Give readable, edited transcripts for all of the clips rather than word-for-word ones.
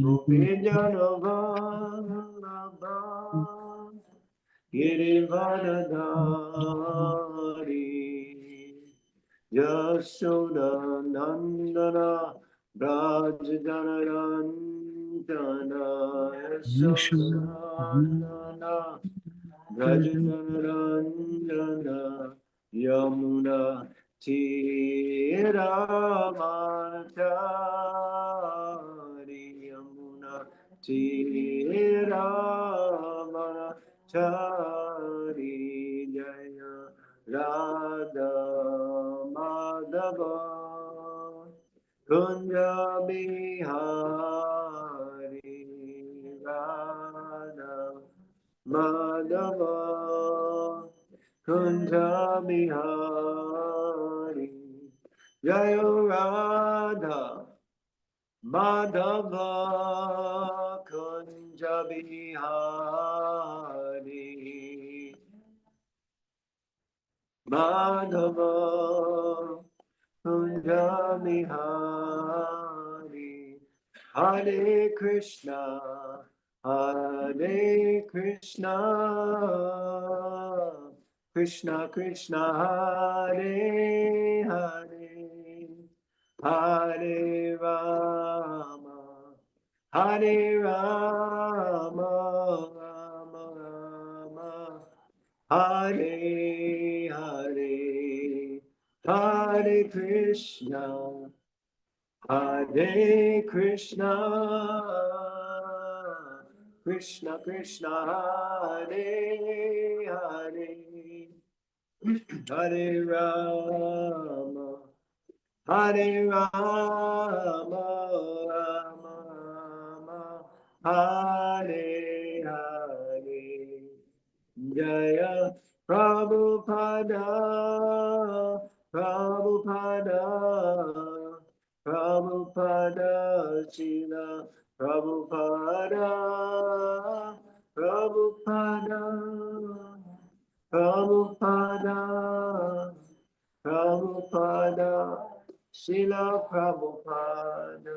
Gopijana Girivardhari Yashoda Nandana Brajjanaranjana Yashoda Brajjanaranjana Yamuna Tiramanachari Yamuna Tiramanachari Jaya Radha Madhava Kunja Bihari Radha Madhava Kunja Bihari Jaya Radha Madhava Kunja Bihari Madhava Kunja Bihari Hare Krishna Hare Krishna Krishna Krishna Hare Hare Hare Rama Hare Rama Rama Rama Hare Hare Hare Krishna Hare Krishna Krishna Krishna Hare Hare Hare Rama Hare Rama Rama Rama Hare Hare Jaya Prabhupada Prabhupada Prabhupada Srila Prabhupada Prabhupada Prabhupada Prabhupada Srila Prabhupada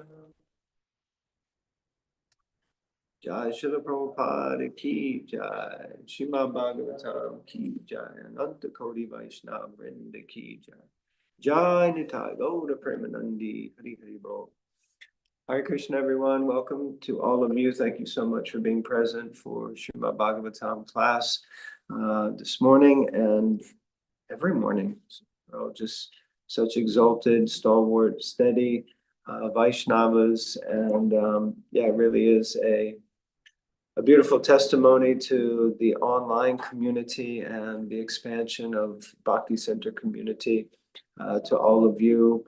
Jai Srila Prabhupada ki Jai Srimad Bhagavatam ki Jai Ananta Koti Vaishnava Vrinda ki Jai Jai Nitai Gauda Premanandi Hari Hari Bol. Hare Krishna, everyone. Welcome to all of you. Thank you so much for being present for Srimad Bhagavatam class this morning and every morning. Just such exalted, stalwart, steady Vaishnavas. And yeah, it really is a beautiful testimony to the online community and the expansion of Bhakti Center community to all of you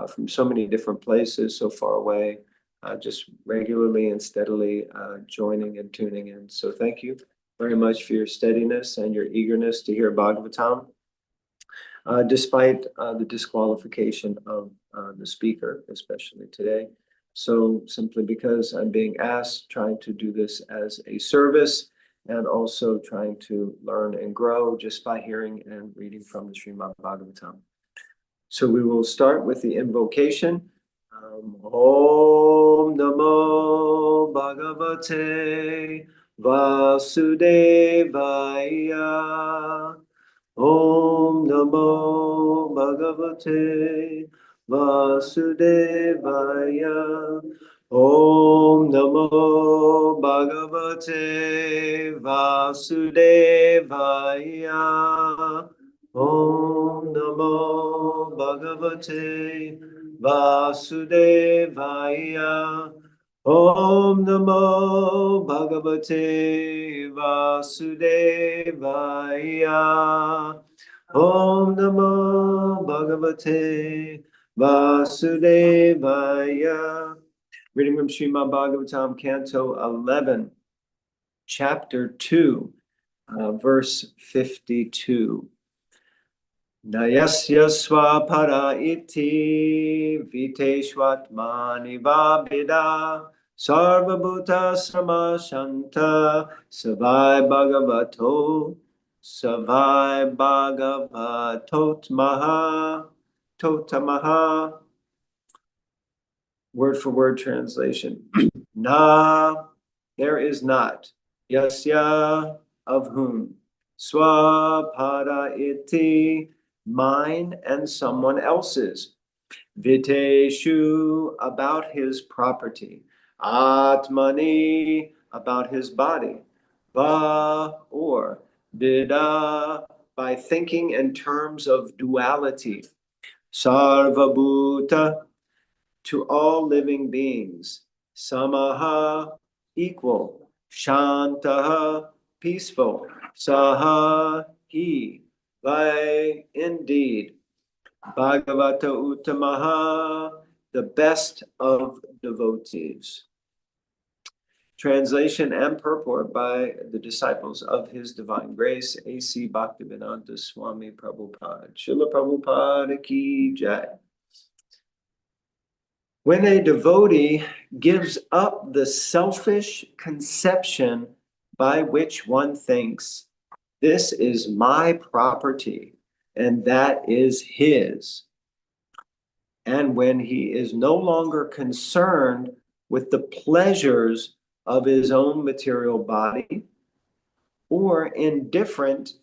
from so many different places, so far away, just regularly and steadily joining and tuning in. So thank you very much for your steadiness and your eagerness to hear Bhagavatam, despite the disqualification of the speaker, especially today. So simply because I'm being asked, trying to do this as a service and also trying to learn and grow just by hearing and reading from the Srimad Bhagavatam. So we will start with the invocation. Om Namo Bhagavate Vasudevaya. Om Namo Bhagavate Vasudevaya. Om Namo Bhagavate Vasudevaya. Om Namo Bhagavate Vasudevaya. Om Namo Bhagavate Vasudevaya. Om Namo Bhagavate Vasudevaya. Reading from Srimad Bhagavatam, Canto 11, Chapter 2, verse 52. Nayasya swapara iti viteshvatmani vabhida sarvabhuta samashanta savai bhagavatot maha totamaha. Word for word translation. Na, there is not. Yasya, of whom. Swapada iti, mine and someone else's. Viteshu, about his property. Atmani, about his body. Va, or. Vida, by thinking in terms of duality. Sarvabhuta, to all living beings. Samaha, equal. Shantaha, peaceful. Saha, he. Vai, indeed. Bhagavata Uttamaha, the best of devotees. Translation and purport by the disciples of His Divine Grace, A.C. Bhaktivedanta Swami Prabhupada. Srila Prabhupada Ki Jai. When a devotee gives up the selfish conception by which one thinks, this is my property and that is his, and when he is no longer concerned with the pleasures of his own material body or indifferent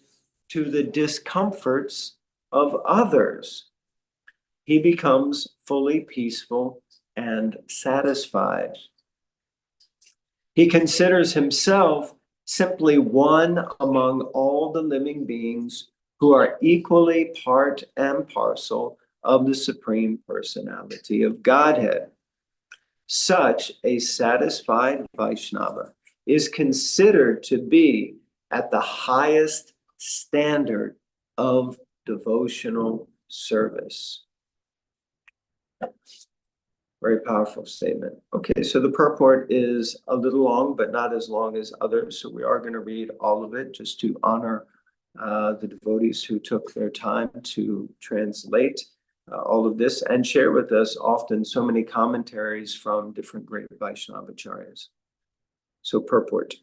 to the discomforts of others, he becomes fully peaceful and satisfied. He considers himself simply one among all the living beings who are equally part and parcel of the Supreme Personality of Godhead. Such a satisfied Vaishnava is considered to be at the highest standard of devotional service. Very powerful statement. Okay, so the purport is a little long, but not as long as others. So we are going to read all of it just to honor the devotees who took their time to translate all of this and share with us often so many commentaries from different great Vaishnavacharyas. So purport.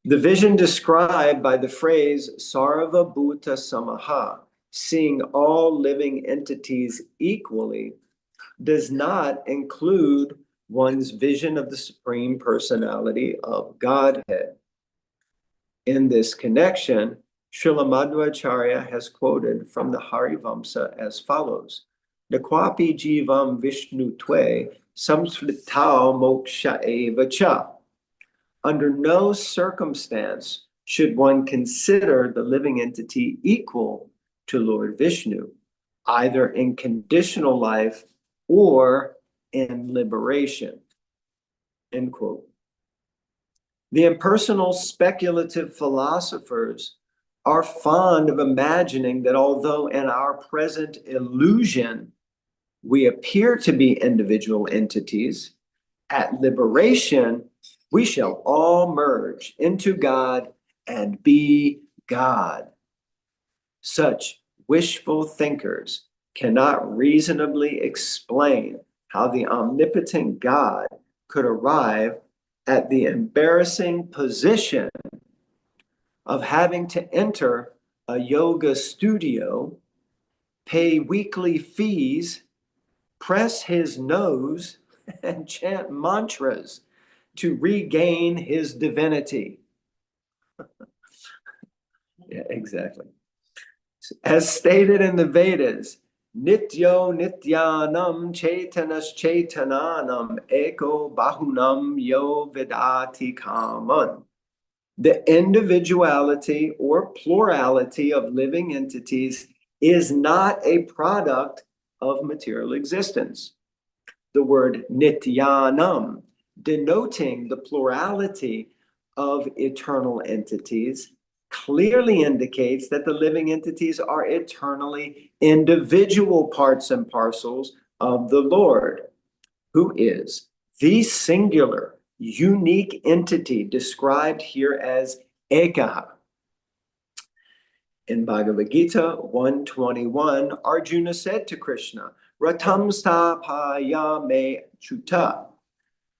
The vision described by the phrase Sarva Bhuta Samaha, seeing all living entities equally, does not include one's vision of the Supreme Personality of Godhead. In this connection, Srila Madhvacharya has quoted from the Harivamsa as follows: Nakwapi jivam Vishnu tve samsritao moksha eva cha. Under no circumstance should one consider the living entity equal to Lord Vishnu, either in conditional life or in liberation. End quote. The impersonal speculative philosophers are fond of imagining that although in our present illusion we appear to be individual entities, at liberation we shall all merge into God and be God. Such wishful thinkers cannot reasonably explain how the omnipotent God could arrive at the embarrassing position of having to enter a yoga studio, pay weekly fees, press his nose, and chant mantras to regain his divinity. Yeah, exactly. As stated in the Vedas, Nityo Nityanam Chaitanas Chaitananam Eko Bahunam Yo Vidati Kaman. The individuality or plurality of living entities is not a product of material existence. The word Nityanam, denoting the plurality of eternal entities, clearly indicates that the living entities are eternally individual parts and parcels of the Lord, who is the singular, unique entity described here as Ekaha. In Bhagavad Gita 121, Arjuna said to Krishna, Ratam Stapaya me Chuta.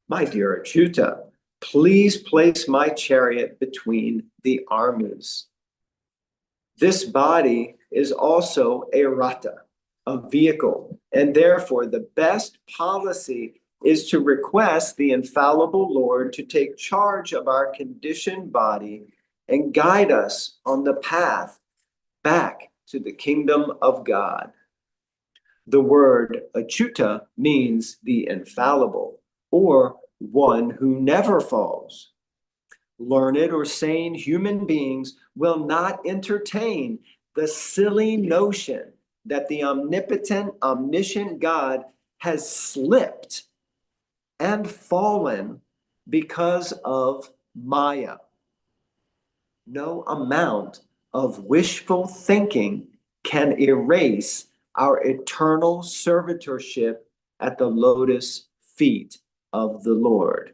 My dear Achyuta, please place my chariot between the armies. This body is also a rata, a vehicle And therefore, the best policy is to request the infallible Lord to take charge of our conditioned body and guide us on the path back to the kingdom of God. The word achyuta means the infallible, or one who never falls. Learned or sane human beings will not entertain the silly notion that the omnipotent, omniscient God has slipped and fallen because of Maya. No amount of wishful thinking can erase our eternal servitorship at the lotus feet of the Lord.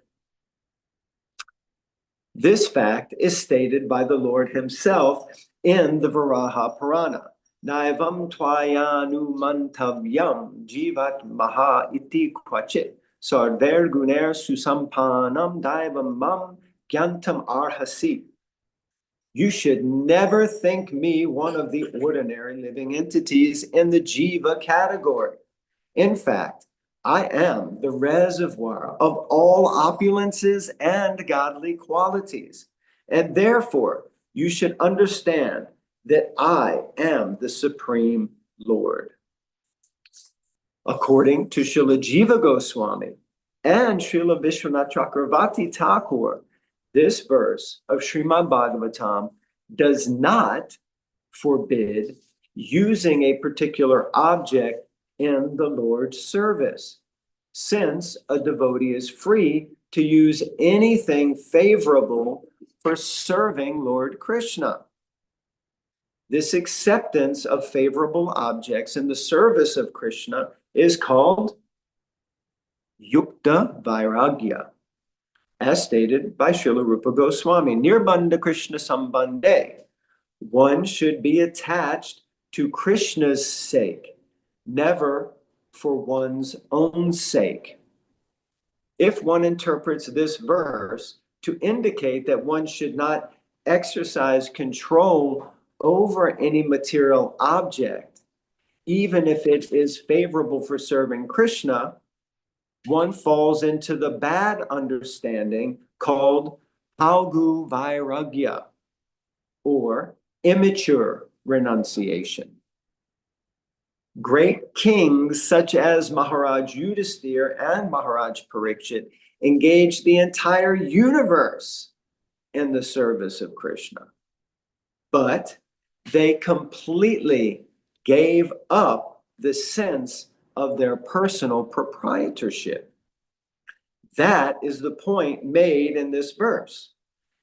This fact is stated by the Lord himself in the Varaha Purana. Naivam tvayanu mantavyam jivat maha iti kvachit sarver guner susampanam daivam mam gyantam arhasi. You should never think me one of the ordinary living entities in the jiva category. In fact, I am the reservoir of all opulences and godly qualities. And therefore, you should understand that I am the Supreme Lord. According to Srila Jiva Goswami and Srila Vishwanath Chakravarti Thakur, this verse of Srimad Bhagavatam does not forbid using a particular object in the Lord's service, since a devotee is free to use anything favorable for serving Lord Krishna. This acceptance of favorable objects in the service of Krishna is called Yukta Vairagya, as stated by Srila Rupa Goswami. Nirbandha Krishna Sambandhe. One should be attached to Krishna's sake, never for one's own sake. If one interprets this verse to indicate that one should not exercise control over any material object, even if it is favorable for serving Krishna, one falls into the bad understanding called Palgu Vairagya, or immature renunciation. Great kings such as Maharaj Yudhisthira and Maharaj Parikshit engaged the entire universe in the service of Krishna. But they completely gave up the sense of their personal proprietorship. That is the point made in this verse.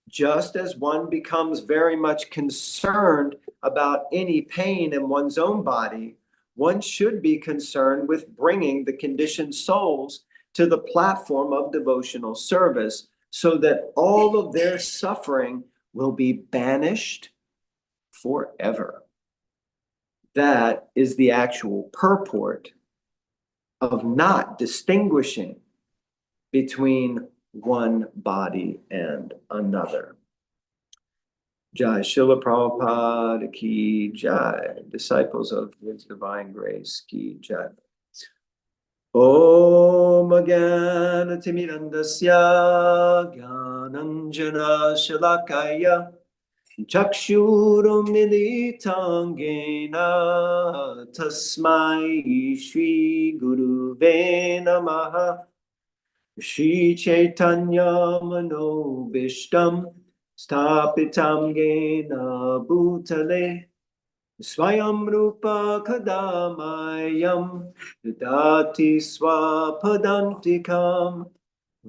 Just as one becomes very much concerned about any pain in one's own body, one should be concerned with bringing the conditioned souls to the platform of devotional service so that all of their suffering will be banished forever. That is the actual purport of not distinguishing between one body and another. Jai Srila Prabhupada ki jai. Disciples of His Divine Grace ki jai. Om Jnana Timirandasya Jnananjana Shalakaya Chakshurum Militam Jnana Tasmai Shri Guruve Namaha. Shri Chaitanya Manobishtam Stapitam Yena Bhutale Swayam Rupa Kadamayam Dadati Swapadantikam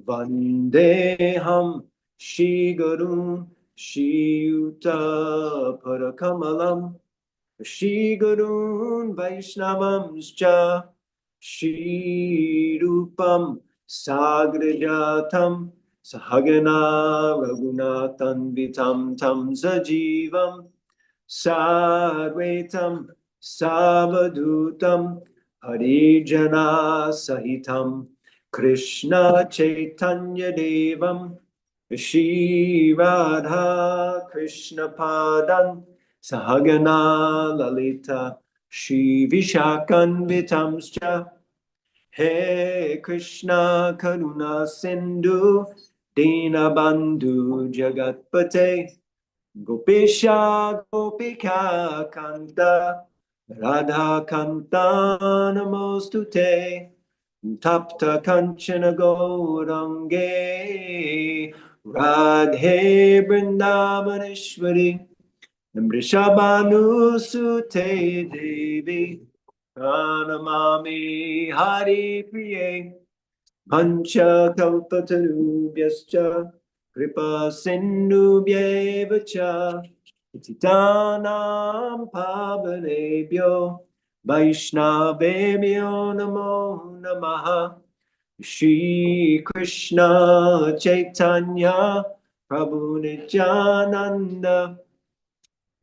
Vandeham Shri Gurun Shri Yuta Parakamalam Shri Gurun Vaishnavamscha Shri Rupam Sagrajatam Sahagana Raghunathan Vitam Tam Sajivam Sarvetam Savadutam Harijana Sahitam Krishna Chaitanya Devam Shri Radha Krishna Padan Sahagana Lalita Shri Vishakanvitamscha He Krishna Karuna Sindhu Dinabandhu Jagatpate Gopisha Gopika Kanta Radha Kanta Namostute Tapta Kanchana Gaurange Radhe Vrindavaneshwari Vrishabhanusute Devi Pranamami Hari Priye Pancha Kalpatarubhyascha Kripa Sindhubhyeva Cha Titanam Pavanebhyo Vaishnavebhyo Namo Namaha Shri Krishna Chaitanya Prabhu Nityananda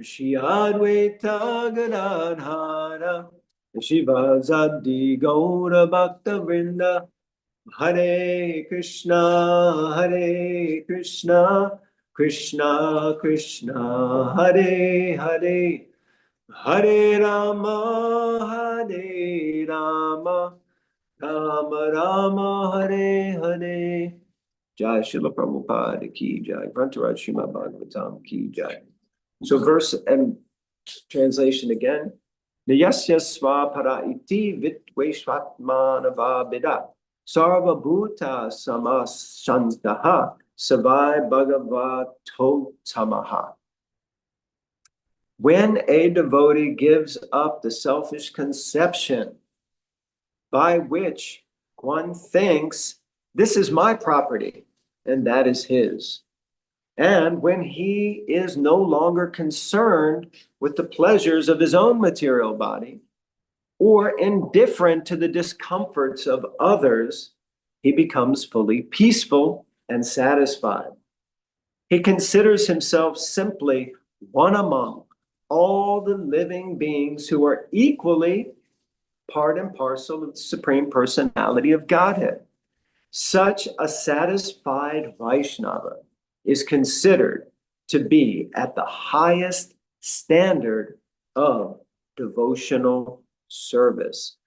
Shri Advaita Gadadhara Shivazadi Gaura Bhakta Vrinda Hare Krishna, Krishna Krishna, Hare Hare, Hare Rama, Hare Rama, Rama Rama, Hare Hare. Jai Srila Prabhupada ki Jai. Grantaraj Srimad Bhagavatam ki Jai. So verse and translation again. Niyasya svapara iti vitveshvatmanava bida. Sarva bhuta samashantaha savai bhagavatotamaha. When a devotee gives up the selfish conception by which one thinks, this is my property and that is his, and when he is no longer concerned with the pleasures of his own material body or indifferent to the discomforts of others, he becomes fully peaceful and satisfied. He considers himself simply one among all the living beings who are equally part and parcel of the Supreme Personality of Godhead. Such a satisfied Vaishnava is considered to be at the highest standard of devotional service.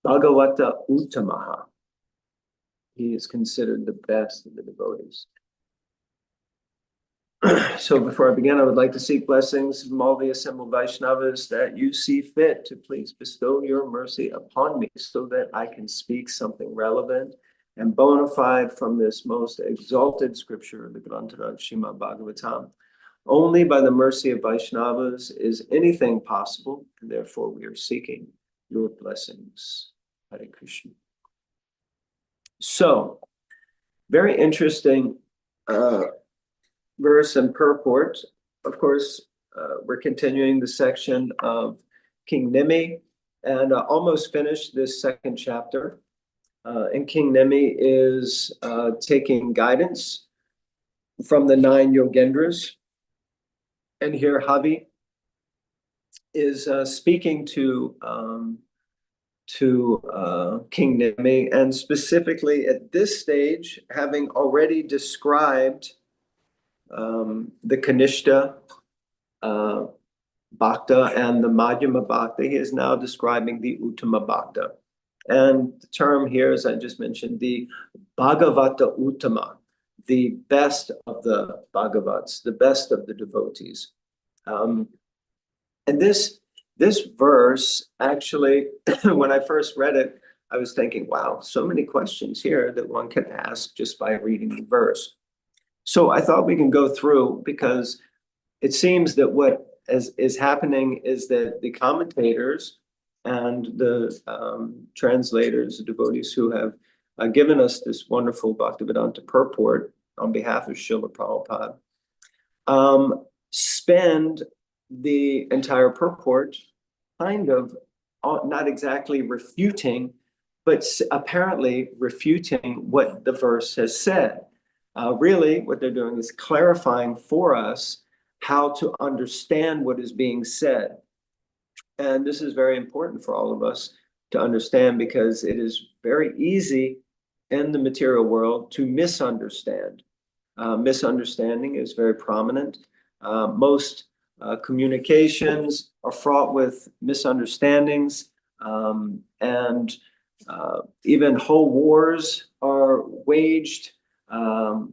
Bhagavata Uttamaha. He is considered the best of the devotees. So before I begin, I would like to seek blessings from all the assembled Vaishnavas that you see fit to please bestow your mercy upon me so that I can speak something relevant and bona fide from this most exalted scripture, the Grantaraj Srimad Bhagavatam. Only by the mercy of Vaishnavas is anything possible, and therefore we are seeking your blessings. Hare Krishna. So, very interesting verse and purport. Of course, we're continuing the section of King Nimi and almost finished this second chapter. And King Nimi is taking guidance from the 9 Yogendras. And here Havi is speaking to King Nimi, and specifically at this stage, having already described the Kanishta Bhakta and the Madhyama Bhakta, he is now describing the Uttama Bhakta. And the term here, as I just mentioned, the Bhagavata Uttama, the best of the Bhagavats, the best of the devotees. And this verse, actually, when I first read it, I was thinking, wow, so many questions here that one can ask just by reading the verse. So I thought we can go through, because it seems that what is happening is that the commentators and the translators, the devotees who have given us this wonderful Bhaktivedanta purport on behalf of Srila Prabhupada, spend the entire purport kind of not exactly refuting, but apparently refuting what the verse has said. Really, what they're doing is clarifying for us how to understand what is being said. And this is very important for all of us to understand, because it is very easy in the material world to misunderstand. Misunderstanding is very prominent. Most Communications are fraught with misunderstandings, and even whole wars are waged um,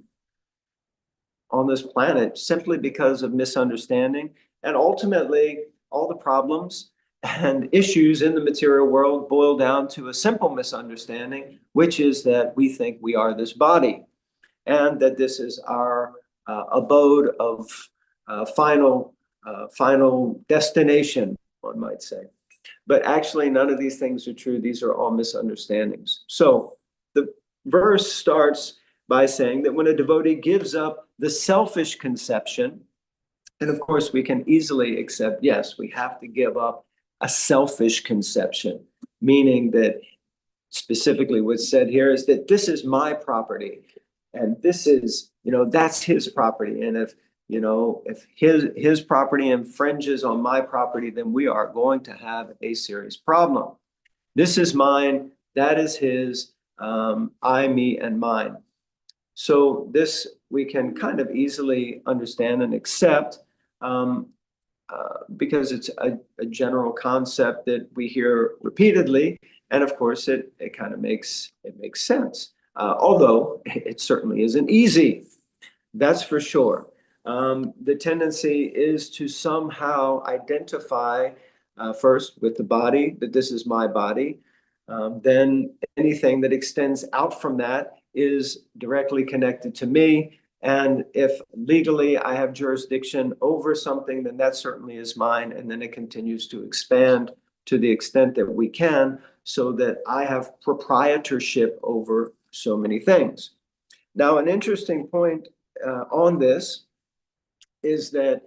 on this planet simply because of misunderstanding. And ultimately, all the problems and issues in the material world boil down to a simple misunderstanding, which is that we think we are this body and that this is our abode of final destination, one might say. But actually, none of these things are true. These are all misunderstandings. So the verse starts by saying that when a devotee gives up the selfish conception, and of course, we can easily accept, yes, we have to give up a selfish conception, meaning that specifically what's said here is that this is my property and this is, that's his property. And if his property infringes on my property, then we are going to have a serious problem. This is mine, that is his, I, me, and mine. So this we can kind of easily understand and accept, because it's a general concept that we hear repeatedly. And of course, it kind of makes sense, although it certainly isn't easy. That's for sure. The tendency is to somehow identify first with the body, that this is my body. Then anything that extends out from that is directly connected to me. And if legally I have jurisdiction over something, then that certainly is mine. And then it continues to expand to the extent that we can, so that I have proprietorship over so many things. Now, an interesting point on this is that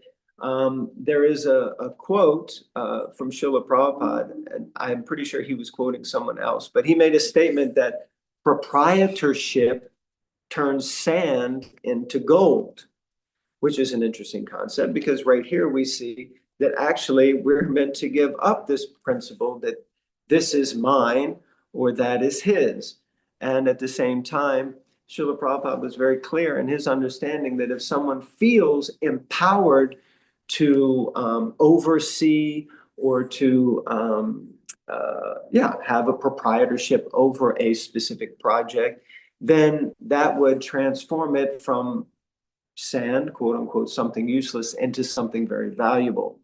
there is a quote from Srila Prabhupada, and I'm pretty sure he was quoting someone else, but he made a statement that proprietorship turns sand into gold, which is an interesting concept, because right here we see that actually we're meant to give up this principle that this is mine or that is his. And at the same time, Srila Prabhupada was very clear in his understanding that if someone feels empowered to oversee or to have a proprietorship over a specific project, then that would transform it from sand, quote unquote, something useless, into something very valuable.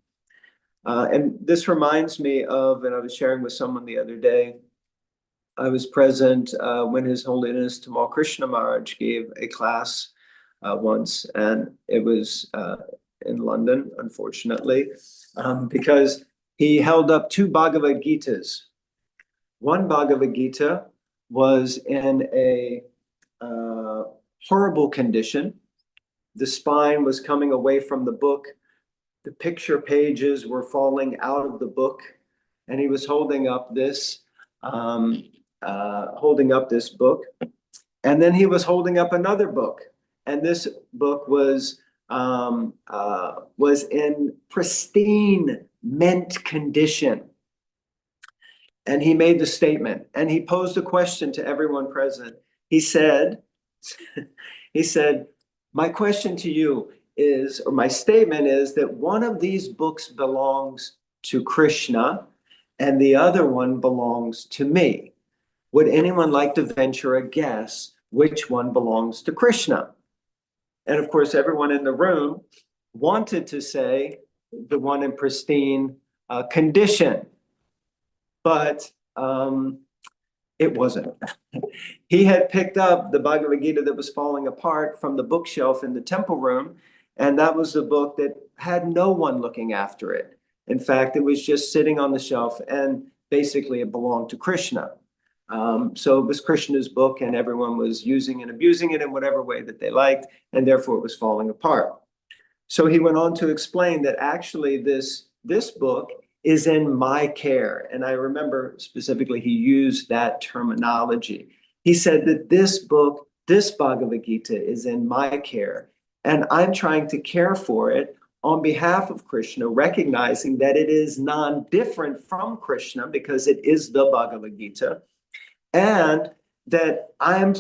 And this reminds me of, and I was sharing with someone the other day, I was present when His Holiness Tamal Krishna Maharaj gave a class once, and it was in London, unfortunately, because he held up two Bhagavad Gitas. One Bhagavad Gita was in a horrible condition. The spine was coming away from the book. The picture pages were falling out of the book, and he was holding up this book, and then he was holding up another book, and this book was in pristine mint condition. And he made the statement, and he posed a question to everyone present. He said, my question to you is, or my statement is, that one of these books belongs to Krishna and the other one belongs to me. Would anyone like to venture a guess which one belongs to Krishna? And of course, everyone in the room wanted to say the one in pristine condition, but it wasn't. He had picked up the Bhagavad Gita that was falling apart from the bookshelf in the temple room, and that was the book that had no one looking after it. In fact, it was just sitting on the shelf, and basically it belonged to Krishna. So it was Krishna's book, and everyone was using and abusing it in whatever way that they liked, and therefore it was falling apart. So he went on to explain that actually this book is in my care. And I remember specifically he used that terminology. He said that this book, this Bhagavad Gita, is in my care, and I'm trying to care for it on behalf of Krishna, recognizing that it is non-different from Krishna because it is the Bhagavad Gita, and that I'm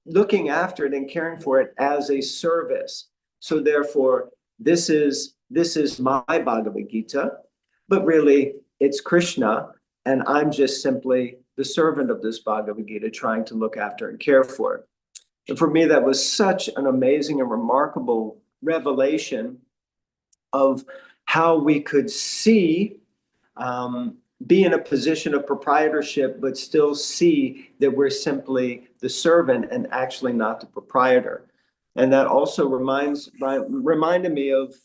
looking after it and caring for it as a service. So therefore, this is this is my Bhagavad Gita, but really it's Krishna, and I'm just simply the servant of this Bhagavad Gita trying to look after and care for it. And for me, that was such an amazing and remarkable revelation of how we could see, be in a position of proprietorship, but still see that we're simply the servant and actually not the proprietor. And that also reminded me of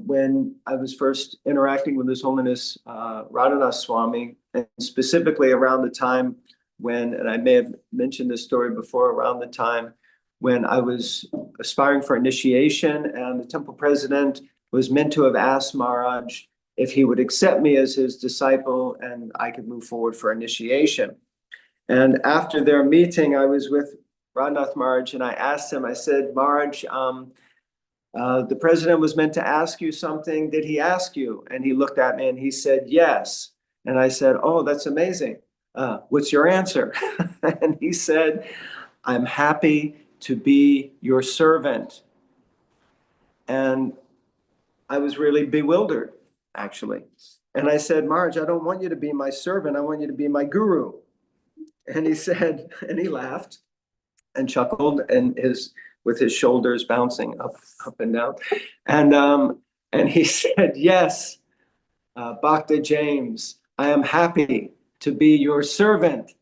when I was first interacting with His Holiness Radhanath Swami, and specifically around the time when, and I may have mentioned this story before, around the time when I was aspiring for initiation, and the temple president was meant to have asked Maharaj if he would accept me as his disciple and I could move forward for initiation. And after their meeting, I was with Radhanath Maharaj, and I asked him, I said, Maharaj, the president was meant to ask you something. Did he ask you? And he looked at me and he said, yes. And I said, oh, that's amazing. What's your answer? And he said, I'm happy to be your servant. And I was really bewildered, actually. And I said, Maharaj, I don't want you to be my servant. I want you to be my guru. And he said, and he laughed and chuckled, and with his shoulders bouncing up and down. And he said, yes, Bhakta James, I am happy to be your servant.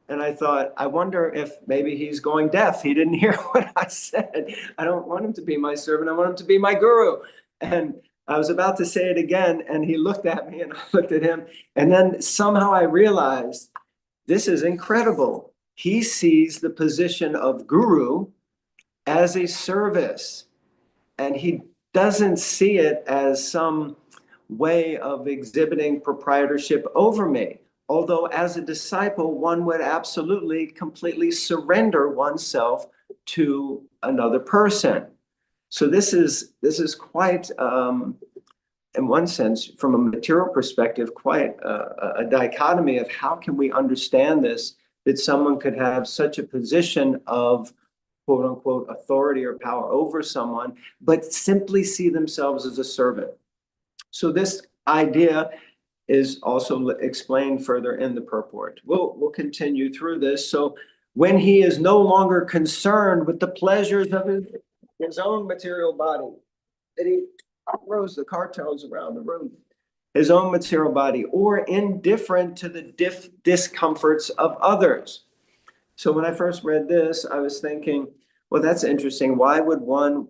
And I thought, I wonder if maybe he's going deaf. He didn't hear what I said. I don't want him to be my servant. I want him to be my guru. And I was about to say it again, and he looked at me and I looked at him. And then somehow I realized, this is incredible. He sees the position of guru as a service, and he doesn't see it as some way of exhibiting proprietorship over me. Although as a disciple, one would absolutely completely surrender oneself to another person. So this is quite, in one sense, from a material perspective, quite a dichotomy of how can we understand this, that someone could have such a position of quote unquote authority or power over someone, but simply see themselves as a servant. So this idea is also explained further in the purport. We'll continue through this. So when he is no longer concerned with the pleasures of his own material body, that he throws the cartels around the room, his own material body, or indifferent to the discomforts of others. So when I first read this, I was thinking, well, that's interesting. Why would one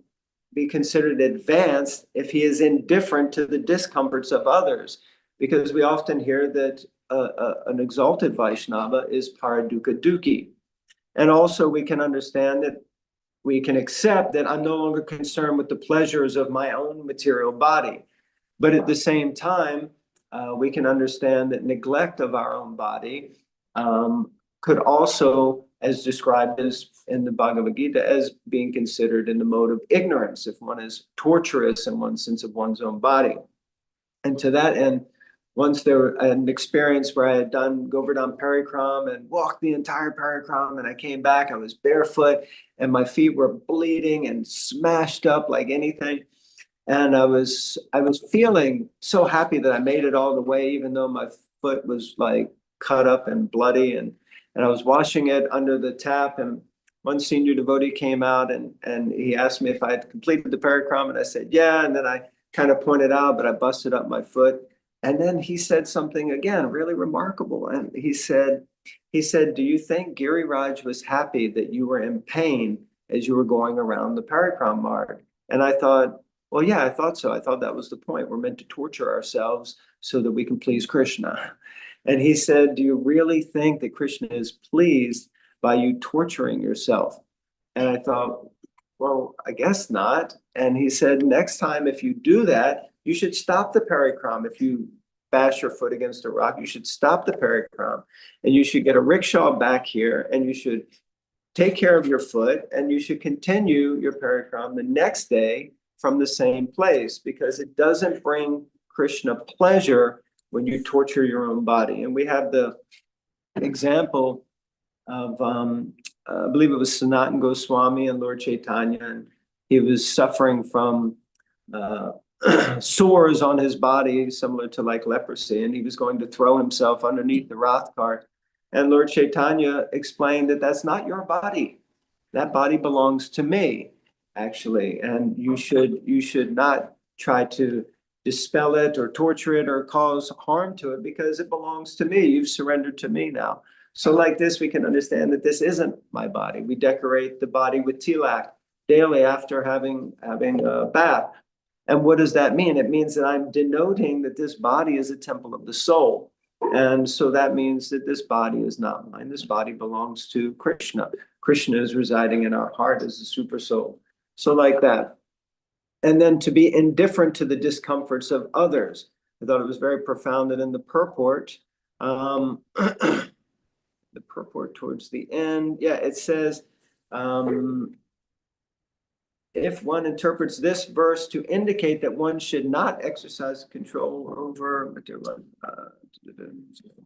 be considered advanced if he is indifferent to the discomforts of others? Because we often hear that an exalted Vaishnava is paradukkha dukhi. And also we can understand that we can accept that I'm no longer concerned with the pleasures of my own material body. But at the same time, we can understand that neglect of our own body could also, as described as in the Bhagavad Gita, as being considered in the mode of ignorance, if one is torturous in one sense of one's own body. And to that end, once there was an experience where I had done Govardhan Parikram and walked the entire Parikram, and I came back, I was barefoot, and my feet were bleeding and smashed up like anything. And I was feeling so happy that I made it all the way, even though my foot was like cut up and bloody. And I was washing it under the tap, and one senior devotee came out and he asked me if I had completed the Parikram, and I said, yeah. And then I kind of pointed out, but I busted up my foot. And then he said something again, really remarkable. And he said, do you think Giriraj was happy that you were in pain as you were going around the Parikram Marg? And I thought, well, yeah, I thought so. I thought that was the point. We're meant to torture ourselves so that we can please Krishna. And he said, do you really think that Krishna is pleased by you torturing yourself? And I thought, well, I guess not. And he said, next time if you do that, you should stop the Parikram. If you bash your foot against a rock, you should stop the Parikram, and you should get a rickshaw back here, and you should take care of your foot, and you should continue your Parikram the next day from the same place, because it doesn't bring Krishna pleasure when you torture your own body. And we have the example of, I believe it was Sanatana Goswami and Lord Chaitanya, and he was suffering from sores on his body, similar to like leprosy, and he was going to throw himself underneath the Rath cart. And Lord Chaitanya explained that that's not your body. That body belongs to me, actually, and you should not try to dispel it or torture it or cause harm to it because it belongs to me. You've surrendered to me now. So like this, we can understand that this isn't my body. We decorate the body with tilak daily after having a bath. And what does that mean? It means that I'm denoting that this body is a temple of the soul. And so that means that this body is not mine. This body belongs to Krishna. Krishna is residing in our heart as the super soul. So like that. And then to be indifferent to the discomforts of others. I thought it was very profound that in the purport, the purport towards the end, yeah, it says, if one interprets this verse to indicate that one should not exercise control over,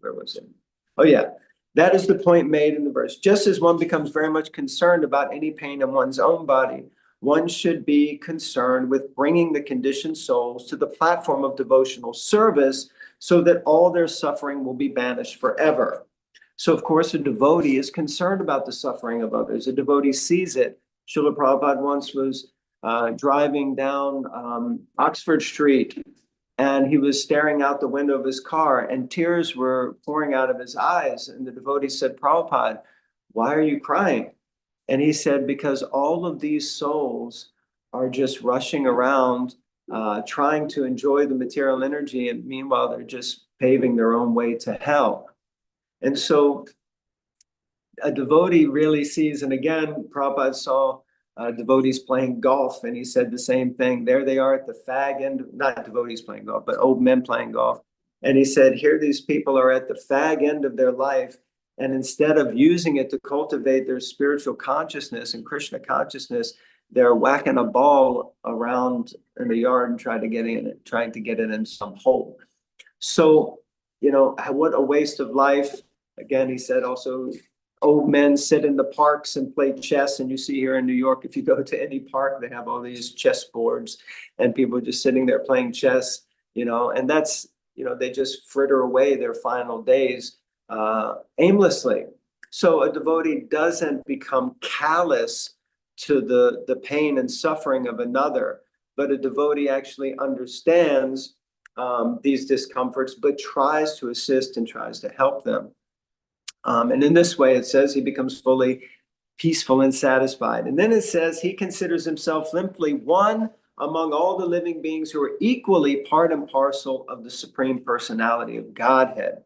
where was it? Oh yeah, that is the point made in the verse. Just as one becomes very much concerned about any pain in one's own body, one should be concerned with bringing the conditioned souls to the platform of devotional service so that all their suffering will be banished forever. So of course, a devotee is concerned about the suffering of others. A devotee sees it. Srila Prabhupada once was driving down Oxford Street, and he was staring out the window of his car, and tears were pouring out of his eyes. And the devotee said, Prabhupada, why are you crying? And he said, because all of these souls are just rushing around, trying to enjoy the material energy, and meanwhile, they're just paving their own way to hell. And so a devotee really sees, and again, Prabhupada saw devotees playing golf, and he said the same thing. There they are at the fag end, not devotees playing golf, but old men playing golf. And he said, here these people are at the fag end of their life, and instead of using it to cultivate their spiritual consciousness and Krishna consciousness, they're whacking a ball around in the yard and trying to get it in some hole. So, what a waste of life. Again, he said also, old men sit in the parks and play chess. And you see here in New York, if you go to any park, they have all these chess boards and people are just sitting there playing chess, and that's, they just fritter away their final days aimlessly. So a devotee doesn't become callous to the pain and suffering of another, but a devotee actually understands these discomforts, but tries to assist and tries to help them. And in this way, it says he becomes fully peaceful and satisfied. And then it says he considers himself simply one among all the living beings who are equally part and parcel of the Supreme Personality of Godhead.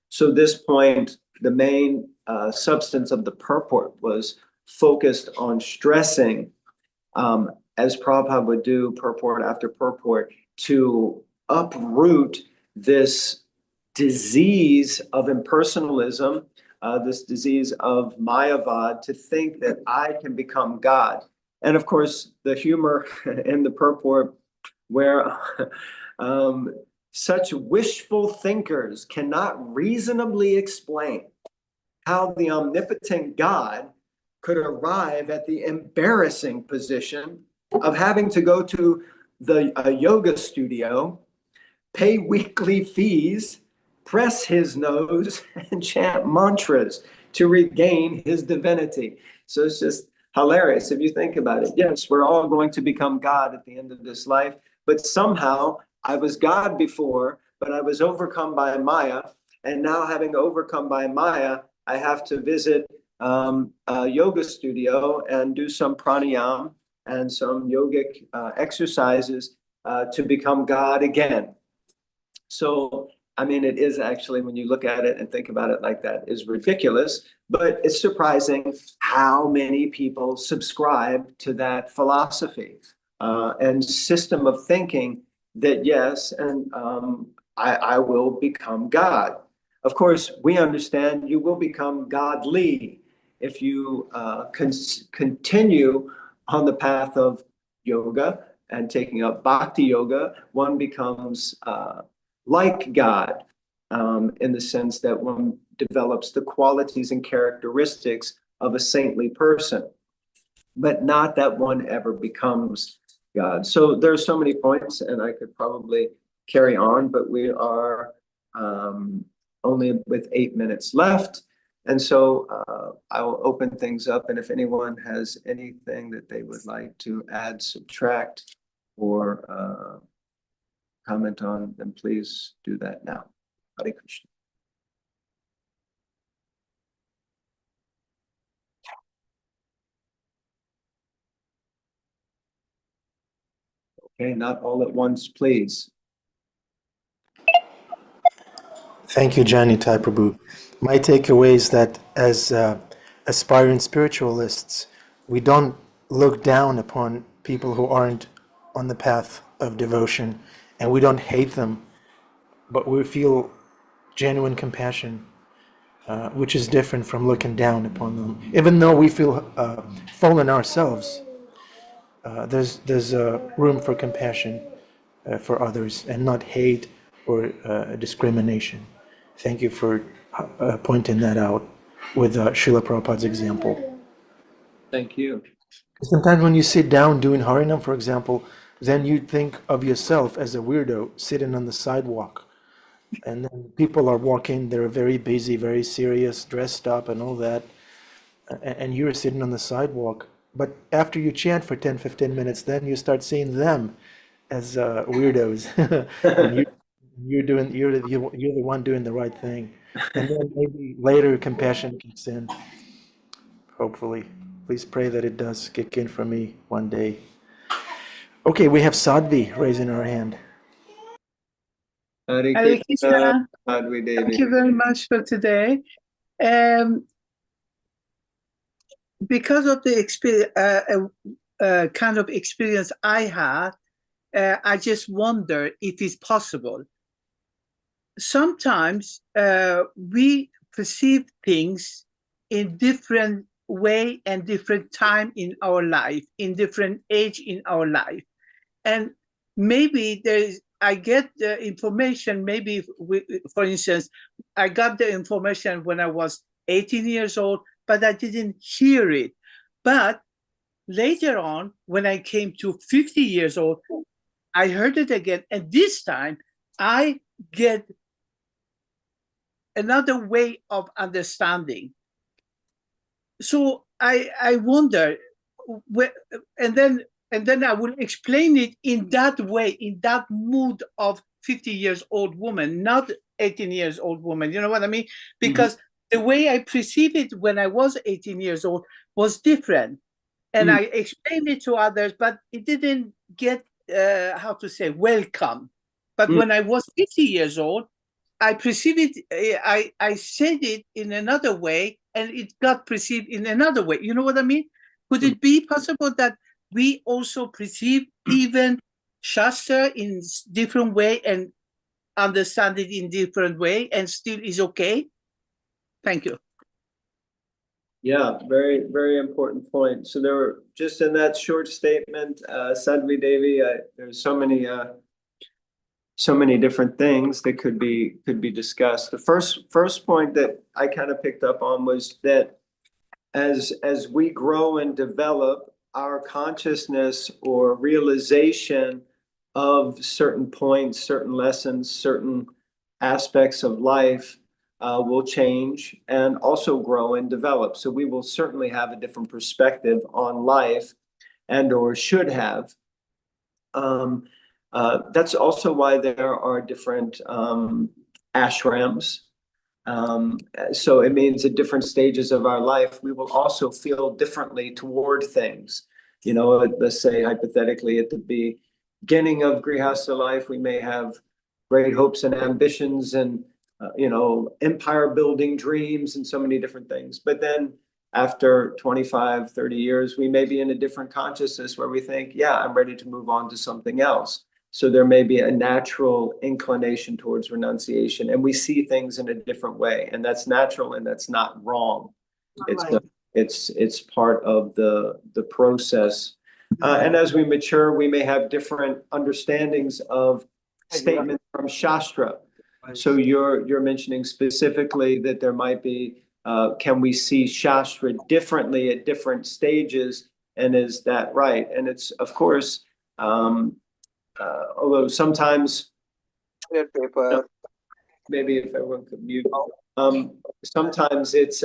So this point, the main substance of the purport was focused on stressing, as Prabhupada would do purport after purport, to uproot this disease of impersonalism, this disease of Mayavad, to think that I can become God. And of course, the humor in the purport where such wishful thinkers cannot reasonably explain how the omnipotent God could arrive at the embarrassing position of having to go to a yoga studio, pay weekly fees, press his nose, and chant mantras to regain his divinity. So it's just hilarious if you think about it. Yes, we're all going to become God at the end of this life, but somehow I was God before, but I was overcome by Maya, and now having overcome by Maya, I have to visit a yoga studio and do some pranayam and some yogic exercises to become God again. So, I mean, it is actually, when you look at it and think about it like that, is ridiculous, but it's surprising how many people subscribe to that philosophy and system of thinking that, yes, and I will become God. Of course, we understand you will become godly if you continue on the path of yoga and taking up bhakti yoga. One becomes like God, in the sense that one develops the qualities and characteristics of a saintly person, but not that one ever becomes God. So there's so many points, and I could probably carry on, but we are only with 8 minutes left. And so I will open things up, and if anyone has anything that they would like to add, subtract, or comment on, then please do that now. Hare Krishna. Okay, not all at once, please. Thank you, Jai Nitai Prabhu. My takeaway is that as aspiring spiritualists, we don't look down upon people who aren't on the path of devotion, and we don't hate them, but we feel genuine compassion, which is different from looking down upon them. Even though we feel fallen ourselves, there's room for compassion for others and not hate or discrimination. Thank you for pointing that out with Srila Prabhupada's example. Thank you. Sometimes when you sit down doing Harinam, for example, then you think of yourself as a weirdo sitting on the sidewalk. And then people are walking, they're very busy, very serious, dressed up and all that. And you're sitting on the sidewalk. But after you chant for 10, 15 minutes, then you start seeing them as weirdos. And you're the one doing the right thing. And then maybe later compassion kicks in, hopefully. Please pray that it does kick in for me one day. Okay, we have Sadhvi raising her hand. Hare Hare Krishna, Krishna. Sadhvi Devi. Thank you very much for today. Because of the kind of experience I had, I just wonder if it's possible. Sometimes we perceive things in different way and different time in our life, in different age in our life. And maybe I get the information, maybe, for instance, I got the information when I was 18 years old, but I didn't hear it. But later on, when I came to 50 years old, I heard it again. And this time, I get another way of understanding. So I wonder, and then I will explain it in that way, in that mood of 50 years old woman, not 18 years old woman. You know what I mean? Because the way I perceived it when I was 18 years old was different. And I explained it to others, but it didn't get, how to say, welcome. But when I was 50 years old, I perceived it, I said it in another way, and it got perceived in another way. You know what I mean? Could it be possible that we also perceive even Shastra in different way and understand it in different way and still is okay? Thank you. Yeah, very, very important point. So there were, just in that short statement, Sadhvi Devi, there's so many different things that could be discussed. The first point that I kind of picked up on was that as we grow and develop, our consciousness or realization of certain points, certain lessons, certain aspects of life will change and also grow and develop. So we will certainly have a different perspective on life, and or should have. That's also why there are different ashrams. So it means at different stages of our life, we will also feel differently toward things. You know, let's say hypothetically at the beginning of Grihastha life, we may have great hopes and ambitions and, empire building dreams and so many different things. But then after 25, 30 years, we may be in a different consciousness where we think, yeah, I'm ready to move on to something else. So there may be a natural inclination towards renunciation, and we see things in a different way, and that's natural and that's not wrong. It's part of the process. And as we mature, we may have different understandings of statements from Shastra. So you're mentioning specifically that there might be, can we see Shastra differently at different stages, and is that right? And it's, of course, Although sometimes, paper. maybe if everyone could mute, sometimes it's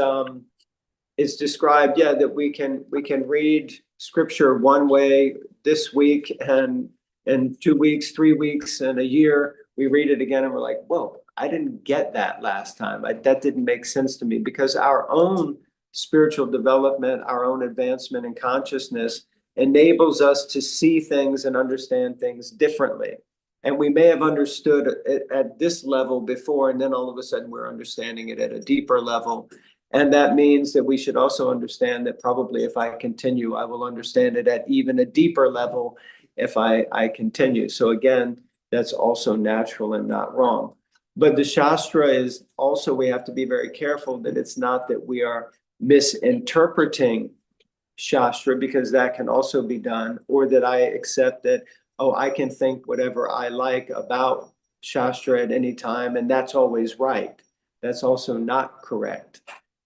described, yeah, that we can read scripture one way this week, and in 2 weeks, 3 weeks, and a year, we read it again and we're like, whoa, I didn't get that last time. That didn't make sense to me, because our own spiritual development, our own advancement in consciousness enables us to see things and understand things differently. And we may have understood it at this level before, and then all of a sudden we're understanding it at a deeper level. And that means that we should also understand that probably if I continue, I will understand it at even a deeper level if I continue. So again, that's also natural and not wrong. But the Shastra is also, we have to be very careful that it's not that we are misinterpreting Shastra, because that can also be done, or that I accept that, oh, I can think whatever I like about Shastra at any time, and that's always right. That's also not correct.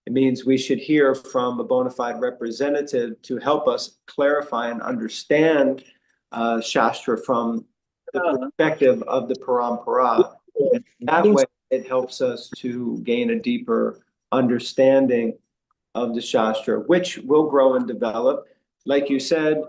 It means we should hear from a bona fide representative to help us clarify and understand Shastra from the perspective of the Parampara. And that way, it helps us to gain a deeper understanding of the Shastra, which will grow and develop. Like you said,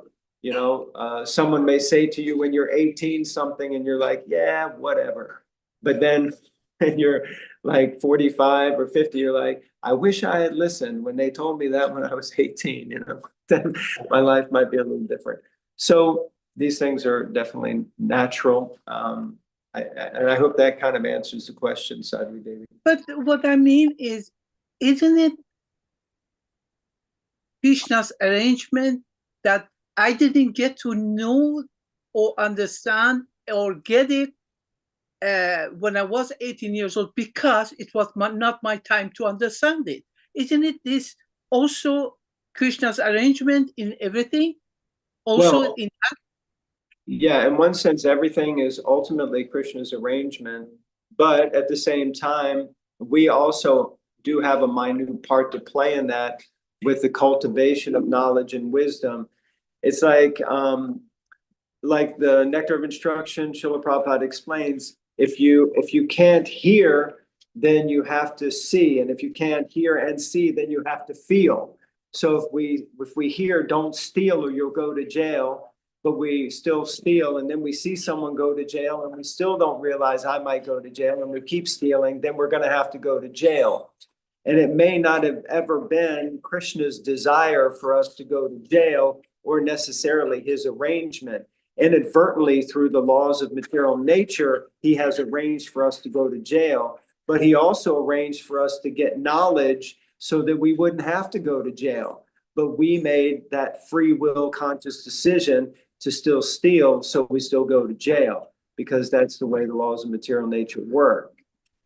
someone may say to you when you're 18 something, and you're like, yeah, whatever. But then when you're like 45 or 50, you're like, I wish I had listened when they told me that when I was 18, then my life might be a little different. So these things are definitely natural. And I hope that kind of answers the question, Sadhvi Devi. But what I mean is, isn't it Krishna's arrangement that I didn't get to know or understand or get it when I was 18 years old, because it was not my time to understand it? Isn't it this also Krishna's arrangement in everything? Also, Well, in yeah, in one sense, everything is ultimately Krishna's arrangement, but at the same time, we also do have a minute part to play in that with the cultivation of knowledge and wisdom. It's like the Nectar of Instruction, Srila Prabhupada explains, if you can't hear, then you have to see, and if you can't hear and see, then you have to feel. So if we hear, don't steal or you'll go to jail, but we still steal, and then we see someone go to jail and we still don't realize I might go to jail, and we keep stealing, then we're going to have to go to jail. And it may not have ever been Krishna's desire for us to go to jail, or necessarily his arrangement. Inadvertently, through the laws of material nature, he has arranged for us to go to jail, but he also arranged for us to get knowledge so that we wouldn't have to go to jail. But we made that free will conscious decision to still steal, so we still go to jail, because that's the way the laws of material nature work.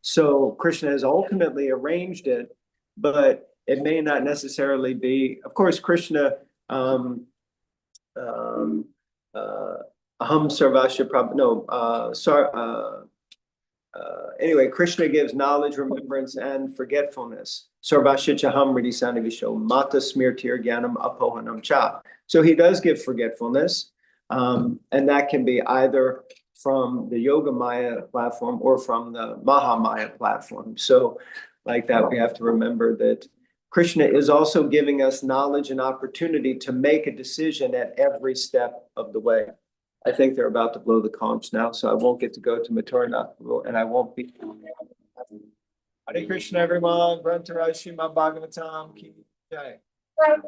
So Krishna has ultimately arranged it, but it may not necessarily be. Of course, Krishna, Aham Sarvasya Prabhu, no, anyway, Krishna gives knowledge, remembrance, and forgetfulness. Sarvasya Chaham Riddhi Sanivisho, Mata Smirtir Gyanam Apohanam Cha. So he does give forgetfulness, and that can be either from the Yoga Maya platform or from the Mahamaya platform. So like that, we have to remember that Krishna is also giving us knowledge and opportunity to make a decision at every step of the way. I think they're about to blow the conch now, so I won't get to go to Mathura, and I won't be. Hare Krishna, everyone. Grantaraj Srimad Bhagavatam Ki Jai. Hare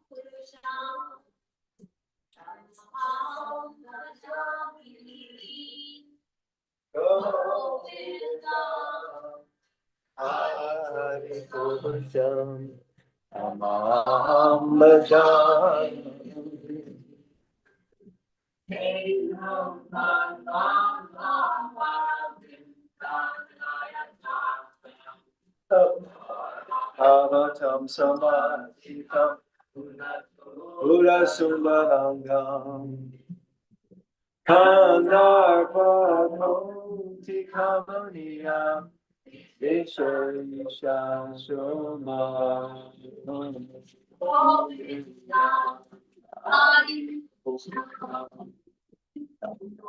Krishna. Hari Purusham Tamaham Bhajami. Bhagavatam Samadhikam Urasumbarangam Kandarvamoti Kamaniya Vishesha Soma Govindam Hari Purusham Tamaham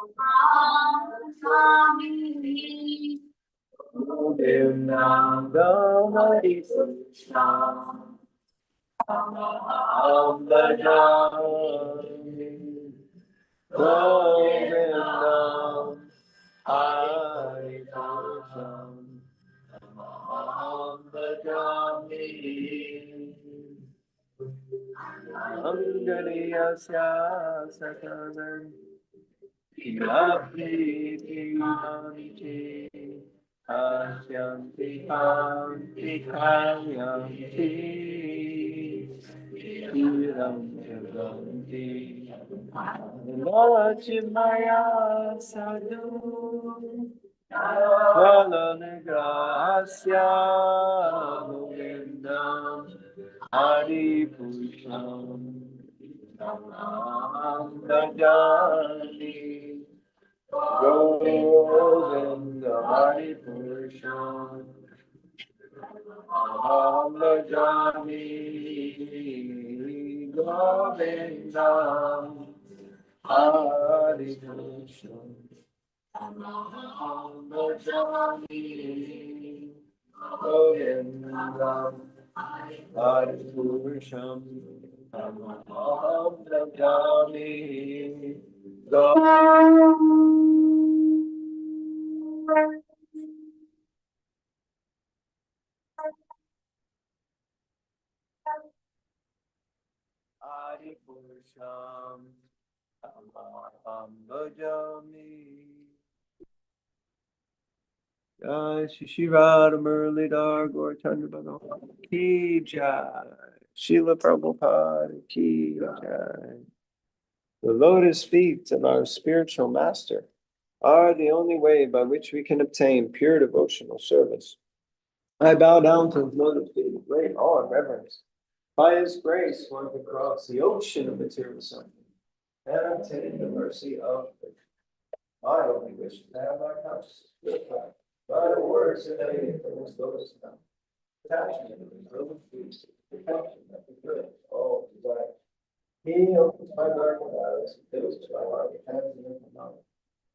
Bhajami. Anganiyasya Sakalam Kilapriti Ashyanti Kanti Kayanti Kiram Jaganti Lachimaya Sadhu Kalanagrasya Govindam Hari Purusham Tamaham Bhajami. Govinda Hari Purusham Tamaham Bhajami. Govinda Hari Purusham Tamaham Bhajami. Govinda Hari Purusham Tamaham Bhajami. Hari Purusham Tamaham Bhajami. Jai Shri Radha Muralidhar Gaurachandra Bhagavan Ki Jai. Srila Prabhupada Ki Jai. The lotus feet of our spiritual master are the only way by which we can obtain pure devotional service. I bow down to his lotus feet with great awe and reverence. By his grace, one can cross the ocean of material suffering and obtain the mercy of my only wish is to have my consciousness purified by the words emanating from his lotus tongue. Attachment to his lotus feet, protection that fulfills all desire. He opens my darkened eyes and fills my heart with hands and knowledge.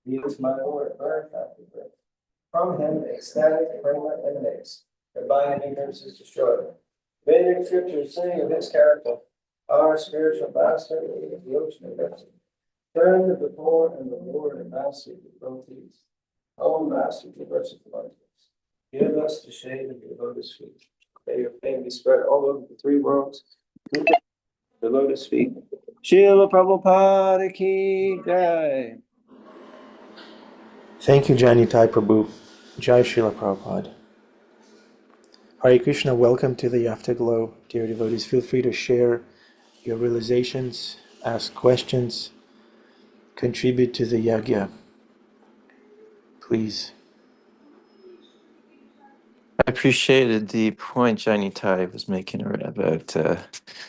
He is my Lord, birth after birth. From him, ecstatic prema emanates, and by him ignorance is destroyed. Vedic scriptures sing of his character. Our spiritual master is the ocean of mercy. Turn to the poor and the Lord and master of the devotees. O master of the merciful ones, give us the shade of your lotus feet. May your fame be spread all over the three worlds. The lotus feet. Srila Prabhupada Ki Jai. Thank you, Jai Nitai Prabhu. Jai Srila Prabhupada. Hare Krishna, welcome to the Afterglow. Dear devotees, feel free to share your realizations, ask questions, contribute to the yagya. Please. I appreciated the point Jai Nitai was making about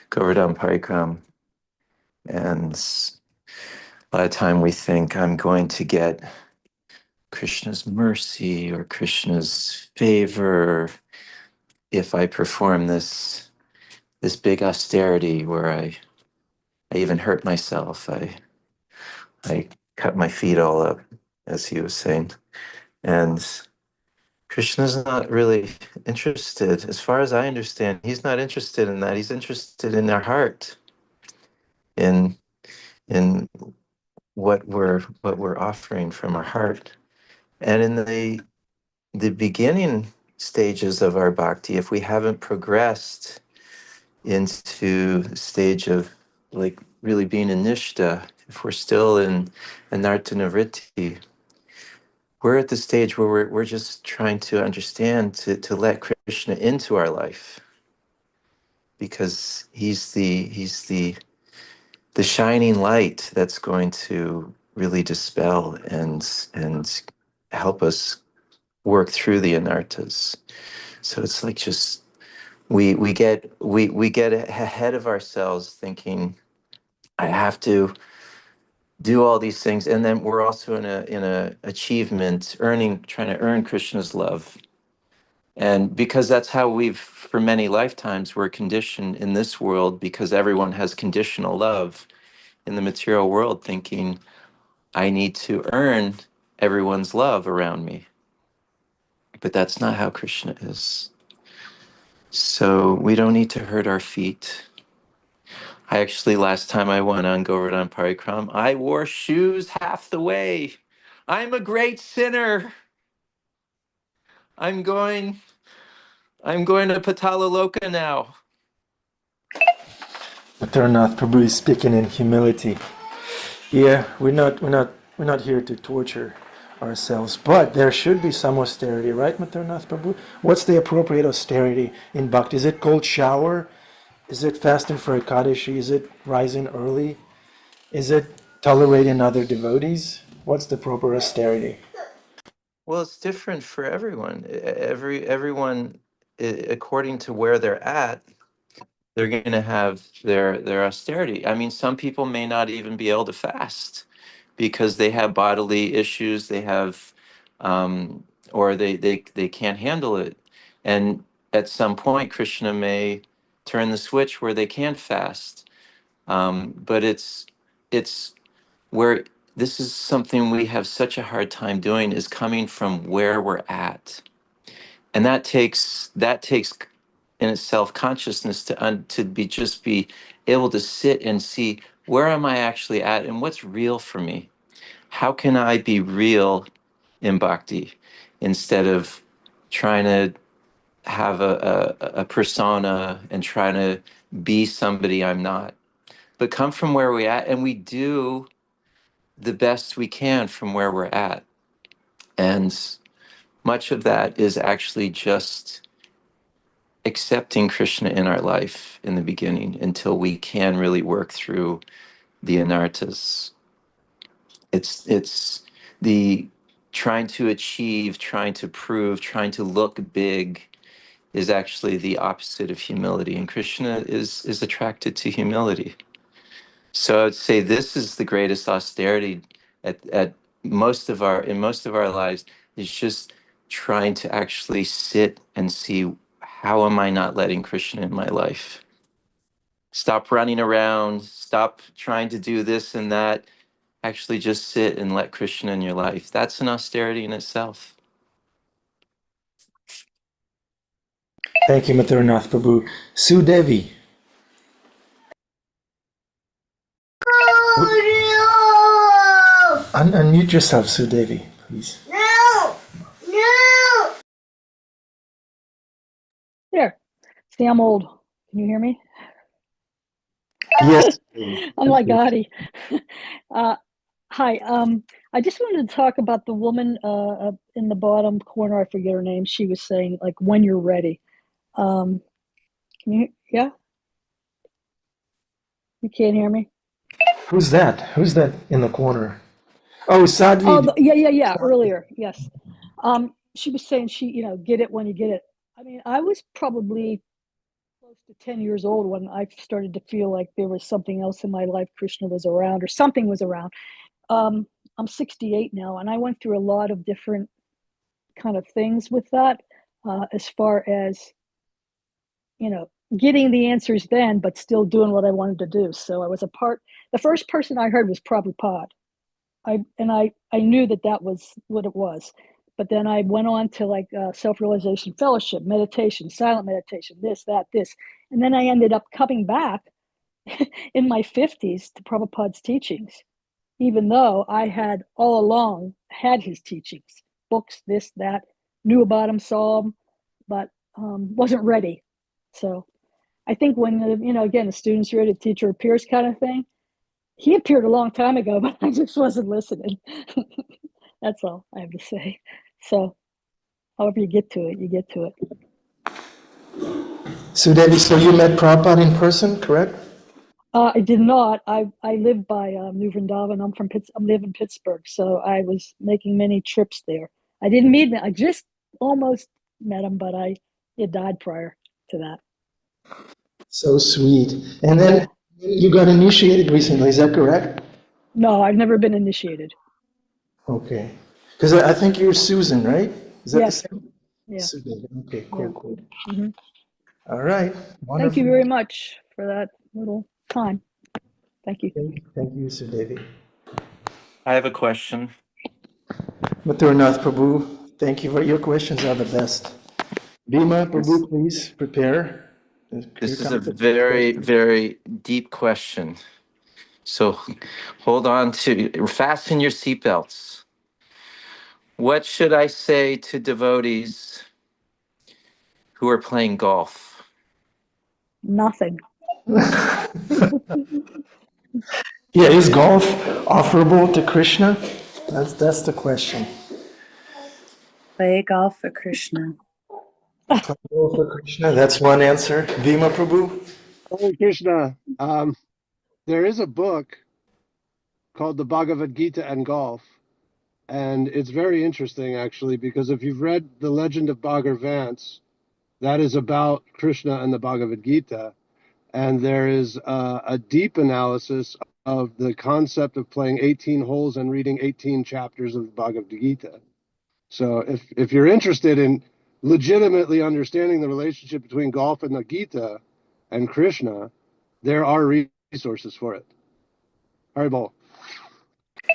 Govardhan Parikram. And a lot of time we think I'm going to get Krishna's mercy or Krishna's favor if I perform this big austerity where I even hurt myself. I cut my feet all up, as he was saying. And Krishna's not really interested, as far as I understand, he's not interested in that. He's interested in our heart, in what we're offering from our heart. And in the beginning stages of our bhakti, if we haven't progressed into the stage of like really being in nishta, if we're still in anartha nivritti, we're at the stage where we're just trying to understand, to let Krishna into our life, because he's the shining light that's going to really dispel and help us work through the anartas. So it's like just we get ahead of ourselves, thinking I have to do all these things, and then we're also in a achievement, trying to earn Krishna's love. And because that's how for many lifetimes, we're conditioned in this world, because everyone has conditional love in the material world, thinking I need to earn everyone's love around me. But that's not how Krishna is. So we don't need to hurt our feet. I actually, last time I went on Govardhan Parikram, I wore shoes half the way. I'm a great sinner. I'm going to Patalaloka now. Matarnath Prabhu is speaking in humility. Yeah, we're not here to torture ourselves, but there should be some austerity, right, Matarnath Prabhu? What's the appropriate austerity in bhakti? Is it cold shower? Is it fasting for Ekadashi? Is it rising early? Is it tolerating other devotees? What's the proper austerity? Well, it's different for everyone. Everyone, according to where they're at, they're going to have their austerity. I mean, some people may not even be able to fast because they have bodily issues. They have, or they can't handle it, and at some point, Krishna may turn the switch where they can fast. But it's where this is something we have such a hard time doing, is coming from where we're at, and that takes in itself consciousness to be able to sit and see, where am I actually at and what's real for me. How can I be real in bhakti instead of trying to have a persona and trying to be somebody I'm not, but come from where we're at, and we do the best we can from where we're at. And much of that is actually just accepting Krishna in our life in the beginning, until we can really work through the anartas. It's the trying to achieve, trying to prove, trying to look big is actually the opposite of humility, and Krishna is attracted to humility. So I'd say this is the greatest austerity at most of our lives, is just trying to actually sit and see, how am I not letting Krishna in my life? Stop running around, stop trying to do this and that. Actually just sit and let Krishna in your life. That's an austerity in itself. Thank you, Mathurnath Prabhu. Sue Devi. Unmute yourself, Sue Devi, please. No! No! There. See, I'm old. Can you hear me? Yes. I'm like Gotti. Hi. I just wanted to talk about the woman in the bottom corner. I forget her name. She was saying, like, when you're ready. Can you? Yeah. You can't hear me? Who's that? Who's that in the corner? Oh, Sadhvi. Oh, yeah. Earlier, yes. She was saying get it when you get it. I mean, I was probably close to 10 years old when I started to feel like there was something else in my life. Krishna was around, or something was around. I'm 68 now, and I went through a lot of different kind of things with that, as far as getting the answers then, but still doing what I wanted to do. So I was the first person I heard was Prabhupada. I knew that was what it was. But then I went on to like self-realization fellowship, meditation, silent meditation, this, that, this. And then I ended up coming back in my 50s to Prabhupada's teachings, even though I had all along had his teachings, books, this, that, knew about him, saw him, but wasn't ready. So I think when, again, the student's ready, the teacher appears kind of thing, he appeared a long time ago, but I just wasn't listening. That's all I have to say. So, however you get to it, you get to it. So Debbie, so you met Prabhupada in person, correct? I did not. I live by New Vrindavan. I live in Pittsburgh, so I was making many trips there. I didn't meet him. I just almost met him, but he had died prior to that. So sweet. And then you got initiated recently, is that correct? No, I've never been initiated. Okay. Because I think you're Susan, right? Is that the Yes. same? Yeah. Susan. Okay, cool, Yeah. cool. Mhm. All right. Thank you Wonderful. very much for that little time. Thank you. Thank you, Sir Devi. I have a question. Maturnath Prabhu, thank you for your questions are the best. Bhima This, Prabhu, please prepare. Here this is a comes the first very, question. very deep question. So hold on fasten your seatbelts. What should I say to devotees who are playing golf? Nothing. Yeah, is golf offerable to Krishna? That's the question. Play golf for Krishna. Golf for Krishna, that's one answer. Bhima Prabhu? Hare Krishna. There is a book called the Bhagavad Gita and Golf, and it's very interesting actually because if you've read the Legend of Bhagir Vance, that is about Krishna and the Bhagavad Gita, and there is a deep analysis of the concept of playing 18 holes and reading 18 chapters of the Bhagavad Gita. So if you're interested in legitimately understanding the relationship between golf and the Gita and Krishna, there are resources for it. Haribol.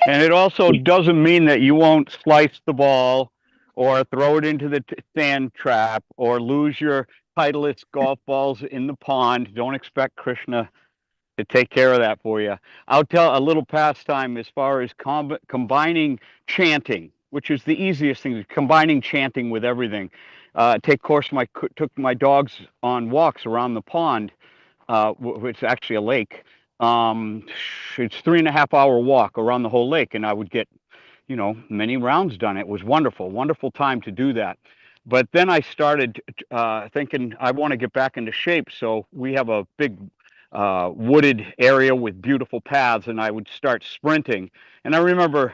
And it also doesn't mean that you won't slice the ball or throw it into the sand trap or lose your Titleist golf balls in the pond. Don't expect Krishna to take care of that for you. I'll tell a little pastime as far as combining chanting, which is the easiest thing, combining chanting with everything. Took my dogs on walks around the pond, which is actually a lake. It's 3.5 hour walk around the whole lake, and I would get, many rounds done. It was wonderful, wonderful time to do that. But then I started thinking I want to get back into shape. So we have a big wooded area with beautiful paths, and I would start sprinting. And I remember,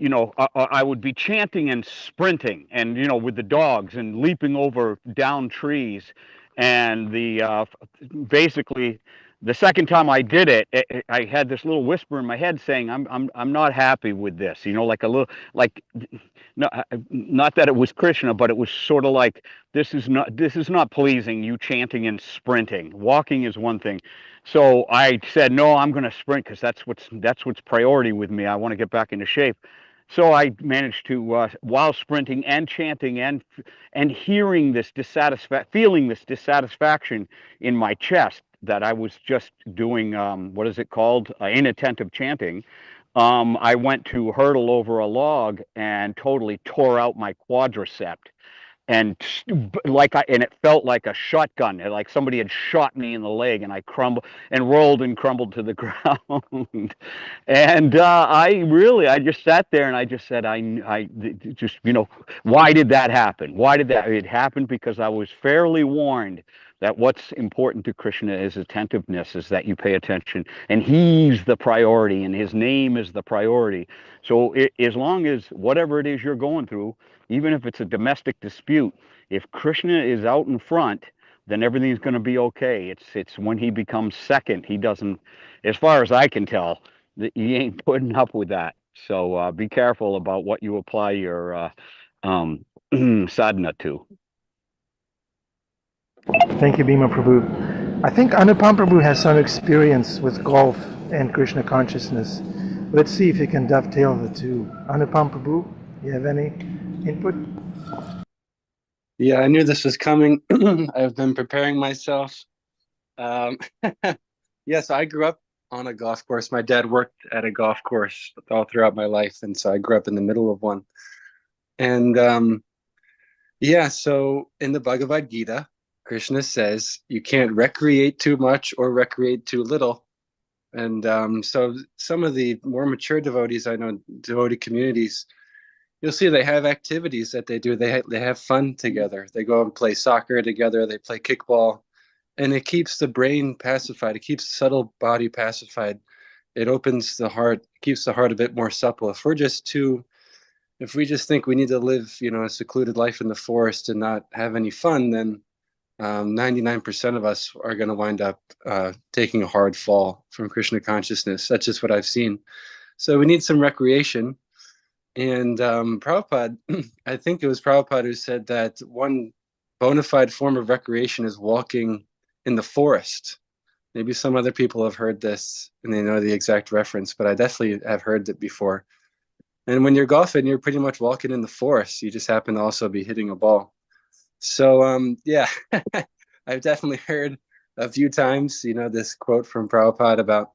I would be chanting and sprinting, and with the dogs and leaping over down trees, and basically the second time I did it, I had this little whisper in my head saying, I'm not happy with this, like a little, like, no, not that it was Krishna, but it was sort of like, this is not pleasing, you chanting and sprinting. Walking is one thing. So I said, no, I'm going to sprint because that's what's priority with me. I want to get back into shape. So I managed to, while sprinting and chanting and hearing this feeling this dissatisfaction in my chest that I was just doing, what is it called? Inattentive chanting. I went to hurdle over a log and totally tore out my quadricep. And it felt like a shotgun, like somebody had shot me in the leg, and I rolled and crumbled to the ground. And I just sat there and I just said, why did that happen? It happened because I was fairly warned that what's important to Krishna is attentiveness, is that you pay attention, and he's the priority, and his name is the priority. So as long as whatever it is you're going through, even if it's a domestic dispute, if Krishna is out in front, then everything's going to be okay. It's when he becomes second, he doesn't, as far as I can tell, he ain't putting up with that. So be careful about what you apply your sadhana to. Thank you, Bhima Prabhu. I think Anupam Prabhu has some experience with golf and Krishna consciousness. Let's see if he can dovetail the two. Anupam Prabhu, you have any input? Yeah, I knew this was coming. I've been preparing myself. Yes, I grew up on a golf course. My dad worked at a golf course all throughout my life, and so I grew up in the middle of one. And so in the Bhagavad Gita, Krishna says you can't recreate too much or recreate too little. And so some of the more mature devotees I know, devotee communities, you'll see they have activities that they do. They have fun together. They go and play soccer together. They play kickball, and it keeps the brain pacified. It keeps the subtle body pacified. It opens the heart, keeps the heart a bit more supple. If we just think we need to live, a secluded life in the forest and not have any fun, then 99% of us are going to wind up taking a hard fall from Krishna consciousness. That's just what I've seen. So we need some recreation. And Prabhupada, I think it was Prabhupada who said that one bona fide form of recreation is walking in the forest. Maybe some other people have heard this and they know the exact reference, but I definitely have heard it before. And when you're golfing, you're pretty much walking in the forest. You just happen to also be hitting a ball. So, yeah, I've definitely heard a few times, this quote from Prabhupada about,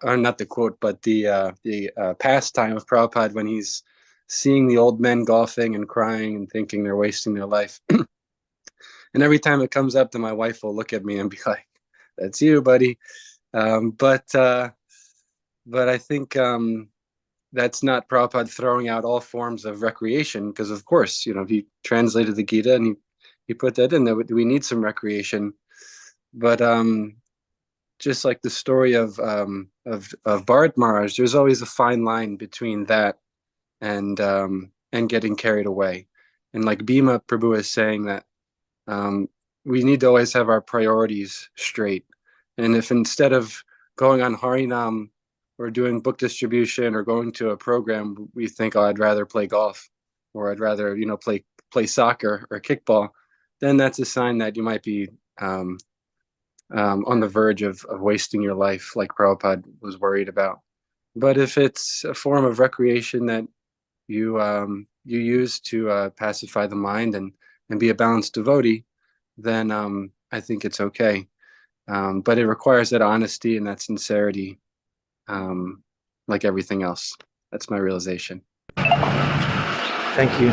or not the quote, but the pastime of Prabhupada when he's seeing the old men golfing and crying and thinking they're wasting their life. And every time it comes up, then my wife will look at me and be like, "That's you, buddy." But I think that's not Prabhupada throwing out all forms of recreation, because of course, he translated the Gita and he put that in there. We need some recreation, but just like the story of Bharat Maharaj, there's always a fine line between that and getting carried away. And like Bhima Prabhu is saying that we need to always have our priorities straight. And if instead of going on Harinam or doing book distribution or going to a program, we think, oh, I'd rather play golf or I'd rather, play soccer or kickball, then that's a sign that you might be on the verge of wasting your life, like Prabhupada was worried about. But if it's a form of recreation that you use to pacify the mind and be a balanced devotee, then I think it's okay. But it requires that honesty and that sincerity, like everything else. That's my realization. Thank you.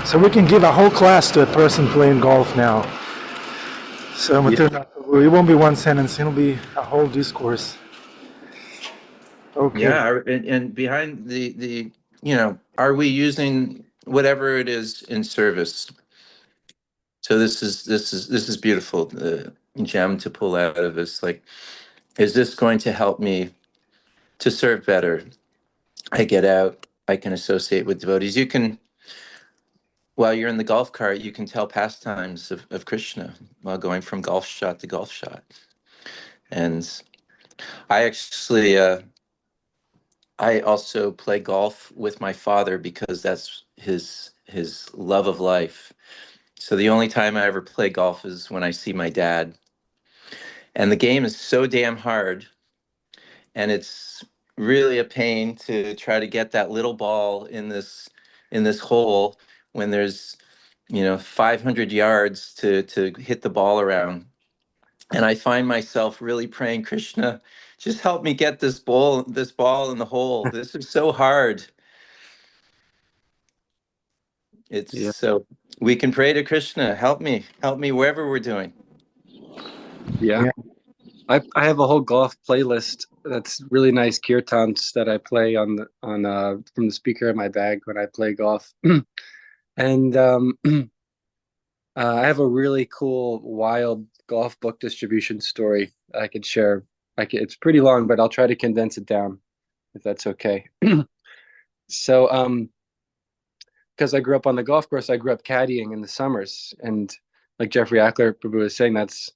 So we can give a whole class to a person playing golf now. So it won't be one sentence, it'll be a whole discourse. Okay. Yeah, and behind the are we using whatever it is in service? So this is beautiful, the gem to pull out of this. Like, is this going to help me to serve better? I get out, I can associate with devotees. You can, while you're in the golf cart, you can tell pastimes of Krishna while going from golf shot to golf shot. And I actually, I also play golf with my father because that's his love of life. So the only time I ever play golf is when I see my dad. And the game is so damn hard, and it's really a pain to try to get that little ball in this hole when there's 500 yards to hit the ball around. And I find myself really praying, Krishna, just help me get this ball in the hole. This is so hard. Yeah. So we can pray to Krishna, help me wherever we're doing. Yeah. I have a whole golf playlist that's really nice kirtans that I play on from the speaker in my bag when I play golf. And I have a really cool wild golf book distribution story I could share. It's pretty long, but I'll try to condense it down if that's okay. So because I grew up on the golf course, I grew up caddying in the summers, and like Jeffrey Ackler Prabhu was saying, that's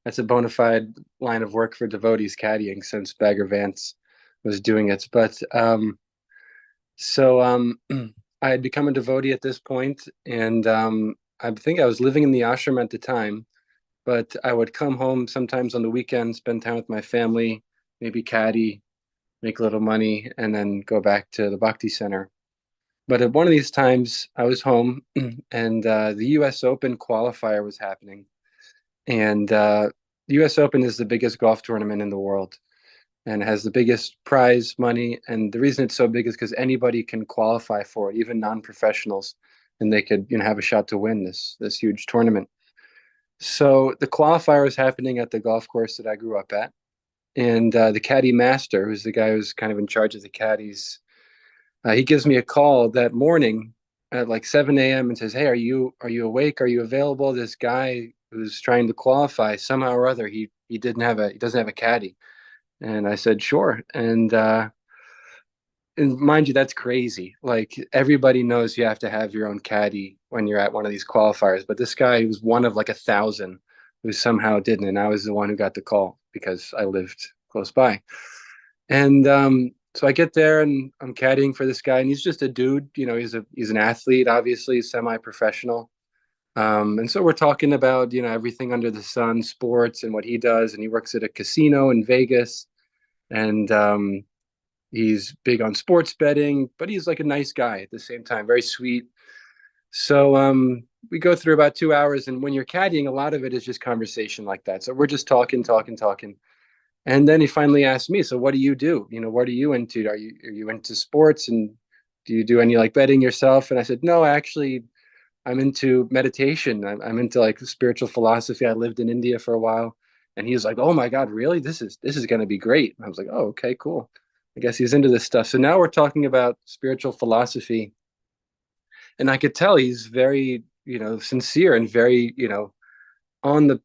that's a bona fide line of work for devotees, caddying, since Bagger Vance was doing it. But so I had become a devotee at this point, and I think I was living in the ashram at the time, but I would come home sometimes on the weekend, spend time with my family, maybe caddy, make a little money, and then go back to the Bhakti Center. But at one of these times, I was home, and the U.S. Open qualifier was happening. And the U.S. Open is the biggest golf tournament in the world, and it has the biggest prize money. And the reason it's so big is because anybody can qualify for it, even non-professionals, and they could have a shot to win this huge tournament. So the qualifier was happening at the golf course that I grew up at, and the caddy master, who's the guy who's kind of in charge of the caddies, he gives me a call that morning at like 7 a.m. and says, "Hey, are you awake? Are you available? This guy who's trying to qualify, somehow or other, he doesn't have a caddy." And I said, "Sure." And mind you, that's crazy. Like, everybody knows you have to have your own caddy when you're at one of these qualifiers, but this guy was one of like 1,000 who somehow didn't, and I was the one who got the call because I lived close by. And so I get there and I'm caddying for this guy, and he's just a dude. He's an athlete, obviously, semi-professional. And so we're talking about everything under the sun, sports, and what he does. And he works at a casino in Vegas, and he's big on sports betting, but he's like a nice guy at the same time, very sweet. So we go through about 2 hours, and when you're caddying, a lot of it is just conversation like that. So we're just talking. And then he finally asked me, "So what do you do? What are you into? Are you into sports, and do you do any like betting yourself?" And I said, "No, actually, I'm into meditation. I'm into like spiritual philosophy. I lived in India for a while." And he was like, "Oh my God, really? This is going to be great." And I was like, "Oh, okay, cool. I guess he's into this stuff." So now we're talking about spiritual philosophy, and I could tell he's very, sincere and very, on the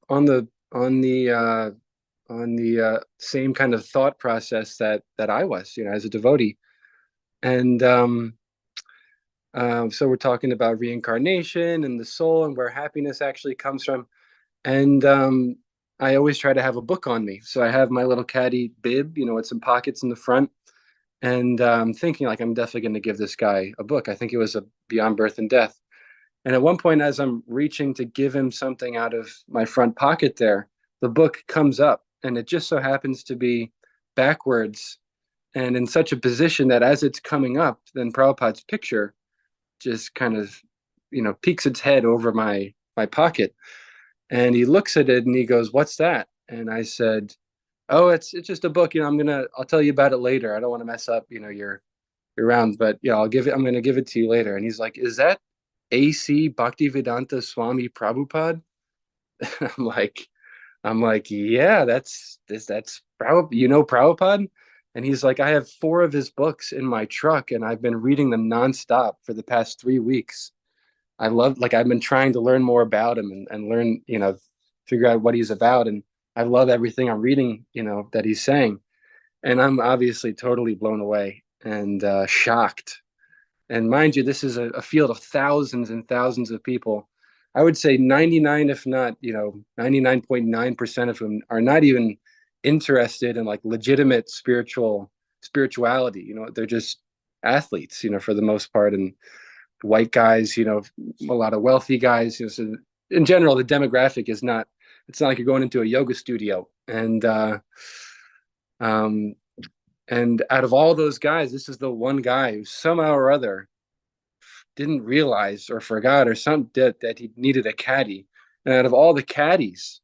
same kind of thought process that I was, as a devotee. And so we're talking about reincarnation and the soul and where happiness actually comes from. And I always try to have a book on me. So I have my little caddy bib, with some pockets in the front. And thinking like, I'm definitely going to give this guy a book. I think it was a Beyond Birth and Death. And at one point, as I'm reaching to give him something out of my front pocket there, the book comes up, and it just so happens to be backwards and in such a position that as it's coming up, then Prabhupada's picture just kind of, peeks its head over my pocket. And he looks at it and he goes, "What's that?" And I said, "Oh, it's just a book. I'll tell you about it later. I don't want to mess up, your round, but I'm going to give it to you later." And he's like, "Is that A.C. Bhaktivedanta Swami Prabhupada?" I'm like, "Yeah, that's Prabhupada, Prabhupada?" And he's like, "I have 4 of his books in my truck, and I've been reading them nonstop for the past 3 weeks. I've been trying to learn more about him and learn, figure out what he's about. And I love everything I'm reading, that he's saying." And I'm obviously totally blown away and shocked. And mind you, this is a field of thousands and thousands of people. I would say 99, if not, 99.9% of them are not even interested in like legitimate spirituality. They're just athletes, for the most part, and white guys, a lot of wealthy guys. So in general, the demographic it's not like you're going into a yoga studio. And out of all those guys, this is the one guy who somehow or other didn't realize or forgot or something that he needed a caddy. And out of all the caddies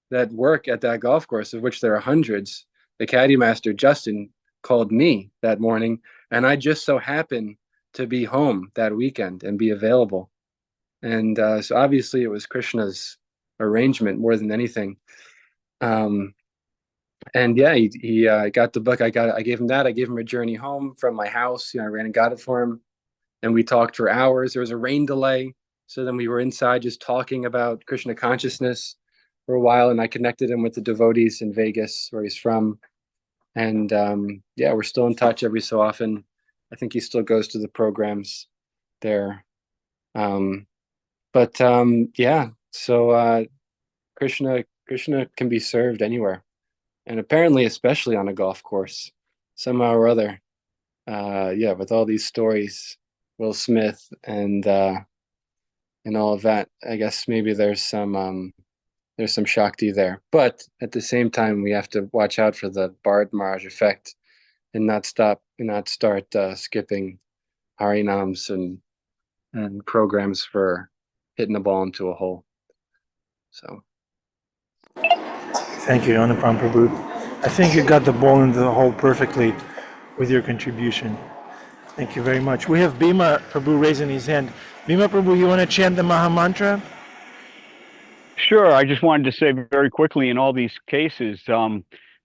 that work at that golf course, of which there are hundreds, the caddy master, Justin, called me that morning. And I just so happened to be home that weekend and be available. And so obviously it was Krishna's arrangement more than anything. And yeah, he got the book. I gave him that. I gave him a journey home from my house. I ran and got it for him. And we talked for hours. There was a rain delay. So then we were inside just talking about Krishna consciousness for a while. And I connected him with the devotees in Vegas, where he's from. And yeah, we're still in touch every so often. I think he still goes to the programs there. Yeah, so Krishna can be served anywhere. And apparently, especially on a golf course, somehow or other. Yeah, with all these stories, Will Smith and all of that, I guess maybe there's some Shakti there. But at the same time, we have to watch out for the Bharat Maharaj effect and not start skipping Harinams and programs for hitting the ball into a hole. So. Thank you, Anupam Prabhu. I think you got the ball into the hole perfectly with your contribution. Thank you very much. We have Bhima Prabhu raising his hand. Bhima Prabhu, you want to chant the Maha Mantra? Sure. I just wanted to say very quickly, in all these cases,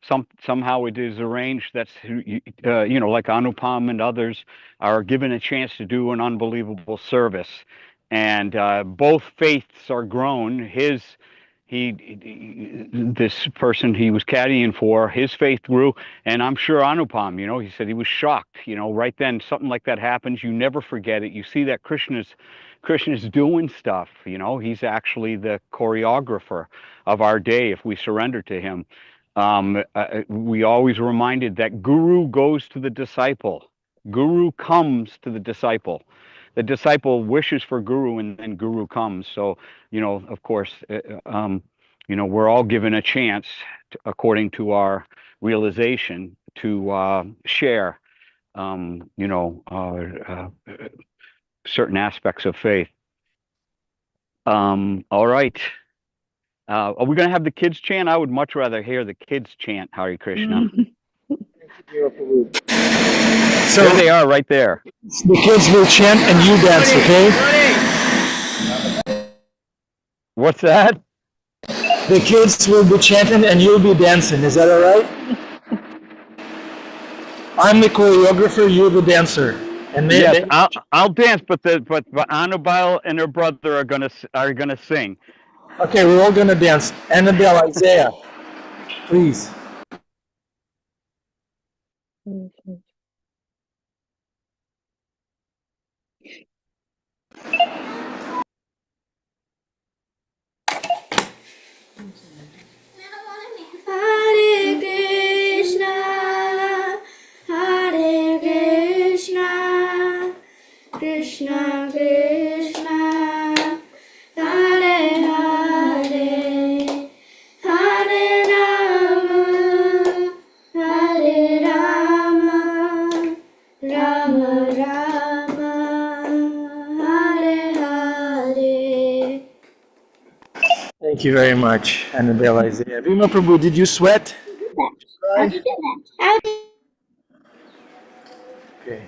somehow it is arranged that like Anupam and others are given a chance to do an unbelievable service, and both faiths are grown. This person he was caddying for, his faith grew, and I'm sure Anupam, he said he was shocked. Right then something like that happens, you never forget it. You see that Krishna's doing stuff. He's actually the choreographer of our day if we surrender to him. We always reminded that Guru goes to the disciple. Guru comes to the disciple. The disciple wishes for Guru, and then Guru comes. So, of course, we're all given a chance, according to our realization, to share, certain aspects of faith. All right. Are we going to have the kids chant? I would much rather hear the kids chant Hare Krishna. So there they are, right there. the kids will chant and you dance, okay? What's that? The kids will be chanting and you'll be dancing. Is that all right? I'm the choreographer, you're the dancer. And yes, I'll dance, but Annabelle and her brother are gonna sing. Okay, we're all gonna dance. Annabelle, Isaiah, please. Hare Krishna, Hare Krishna, Krishna Krishna, Hare Hare, Hare Rama, Hare Rama, Rama Rama, Hare Hare. Thank you very much, Annabelle, Isaiah. Bhima Prabhu, did you sweat? How do you do that? Okay.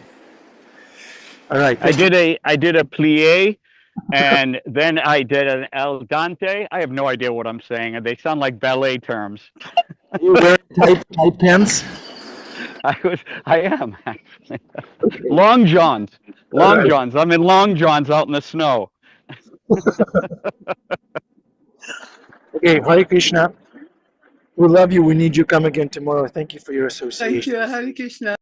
All right. I did a plie, and then I did an el dante. I have no idea what I'm saying, and they sound like ballet terms. Are you wearing tight pants? I am actually. Long johns. Long johns. I'm in long johns out in the snow. Okay, Hare Krishna. We love you. We need you. Come again tomorrow. Thank you for your association. Thank you, Hare Krishna.